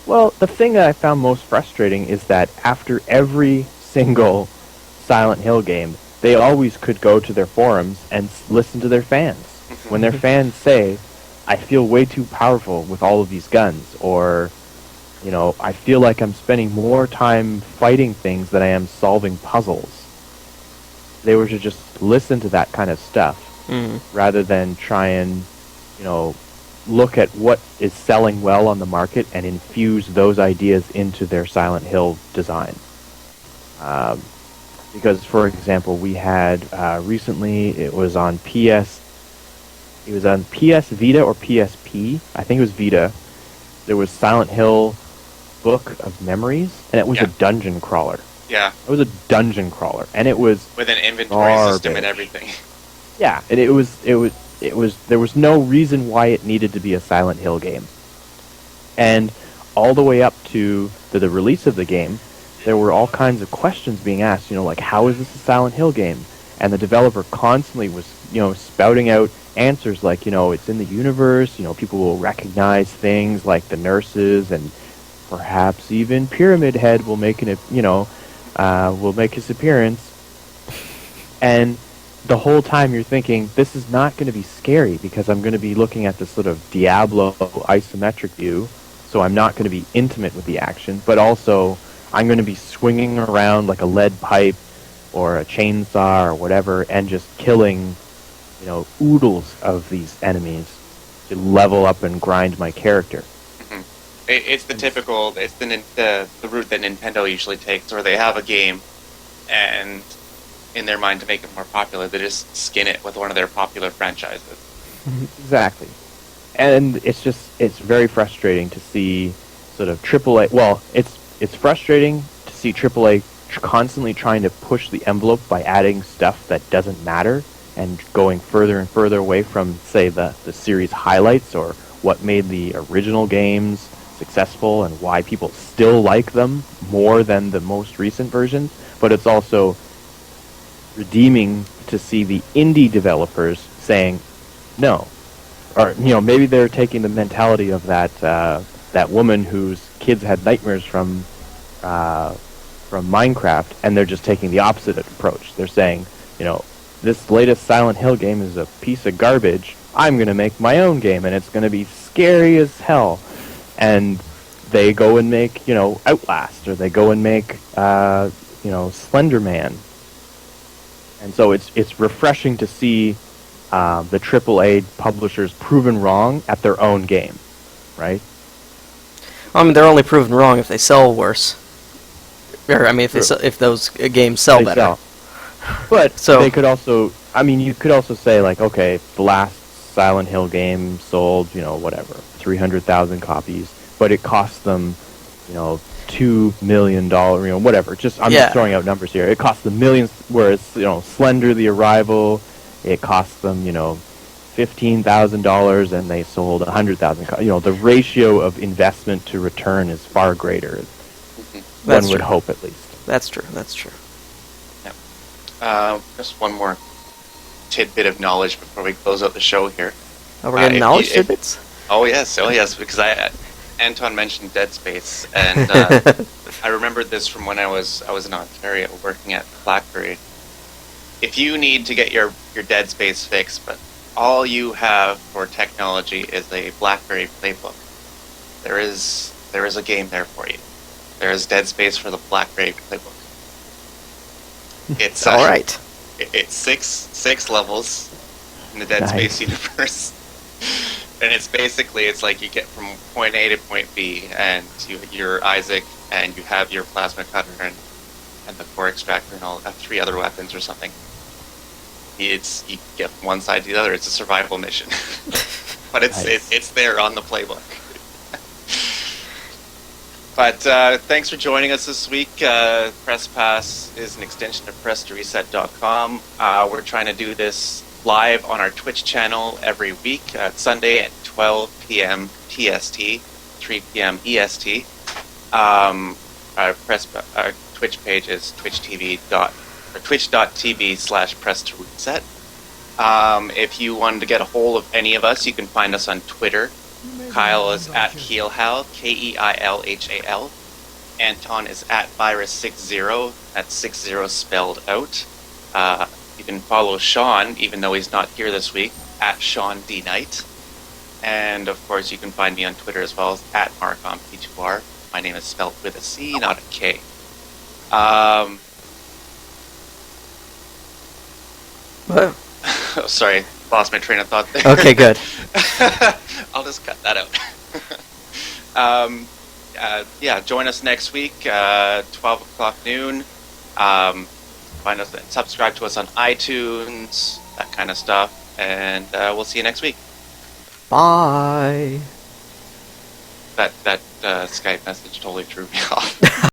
S3: Well, the thing that I found most frustrating is that after every single Silent Hill game, they always could go to their forums and listen to their fans. When their fans say, I feel way too powerful with all of these guns, or, I feel like I'm spending more time fighting things than I am solving puzzles. They were to just listen to that kind of stuff, rather than try and, look at what is selling well on the market and infuse those ideas into their Silent Hill design. Because, for example, we had recently, it was on PS Vita or PSP. I think it was Vita. There was Silent Hill Book of Memories, and it was a dungeon crawler.
S2: Yeah.
S3: It was a dungeon crawler, and it was
S2: With an inventory system and
S3: garbage.
S2: everything.
S3: Yeah, and it was there was no reason why it needed to be a Silent Hill game. And all the way up to the release of the game, there were all kinds of questions being asked, like, how is this a Silent Hill game? And the developer constantly was, spouting out answers like, it's in the universe, people will recognize things like the nurses, and perhaps even Pyramid Head will make will make his appearance. And the whole time you're thinking, this is not going to be scary because I'm going to be looking at this sort of Diablo isometric view, so I'm not going to be intimate with the action, but also I'm going to be swinging around like a lead pipe or a chainsaw or whatever and just killing, oodles of these enemies to level up and grind my character.
S2: It's the typical, it's the route that Nintendo usually takes, where they have a game, and in their mind, to make it more popular, they just skin it with one of their popular franchises.
S3: Exactly. And it's very frustrating to see sort of AAA. Well, it's frustrating to see AAA constantly trying to push the envelope by adding stuff that doesn't matter and going further and further away from, say, the series highlights or what made the original games successful and why people still like them more than the most recent versions. But it's also redeeming to see the indie developers saying no, or maybe they're taking the mentality of that woman whose kids had nightmares from Minecraft, and they're just taking the opposite approach. They're saying, this latest Silent Hill game is a piece of garbage. I'm going to make my own game, and it's going to be scary as hell. And they go and make, Outlast, or they go and make, Slender Man. And so it's refreshing to see the AAA publishers proven wrong at their own game, right?
S1: I mean, they're only proven wrong if they sell worse. Or, I mean, if those games sell better.
S3: But
S1: So-
S3: they could also, you could also say, like, okay, the last Silent Hill game sold, 300,000 copies, but it cost them, $2 million, whatever. I'm just throwing out numbers here. It cost them millions, whereas, Slender, The Arrival, it cost them, $15,000, and they sold 100,000. The ratio of investment to return is far greater.
S1: That's
S3: One would
S1: true.
S3: hope, at least.
S1: That's true.
S2: Just one more tidbit of knowledge before we close out the show here.
S1: Oh, we're getting knowledge
S2: if-
S1: tidbits?
S2: Oh yes, because Anton mentioned Dead Space, and I remembered this from when I was in Ontario working at BlackBerry. If you need to get your Dead Space fixed, but all you have for technology is a BlackBerry playbook, there is a game there for you. There is Dead Space for the BlackBerry playbook. It's
S1: All right.
S2: It's six levels in the Dead
S3: Nice.
S2: Space universe, and it's like you get from point A to point B, and you're Isaac, and you have your plasma cutter and the core extractor and all 3 other weapons or something. You get from one side to the other. It's a survival mission, but
S3: Nice.
S2: it's there on the playbook. But thanks for joining us this week. Press Pass is an extension of PressToReset.com. We're trying to do this live on our Twitch channel every week, Sunday at 12 p.m. TST, 3 p.m. EST. Our Twitch page is twitch.tv/PressToReset. If you wanted to get a hold of any of us, you can find us on Twitter. Kyle is at Keilhal, Keilhal. Anton is at Virus60, that's 60 spelled out. You can follow Sean, even though he's not here this week, at Sean D. Knight. And of course, you can find me on Twitter as well, at MarcomP2R. My name is spelled with a C, not a K.
S1: Whoa.
S2: Oh, sorry, lost my train of thought there.
S1: Okay, good.
S2: I'll just cut that out. Join us next week, 12 o'clock noon. Find us, subscribe to us on iTunes, that kind of stuff, and we'll see you next week.
S1: Bye.
S2: That Skype message totally threw me off.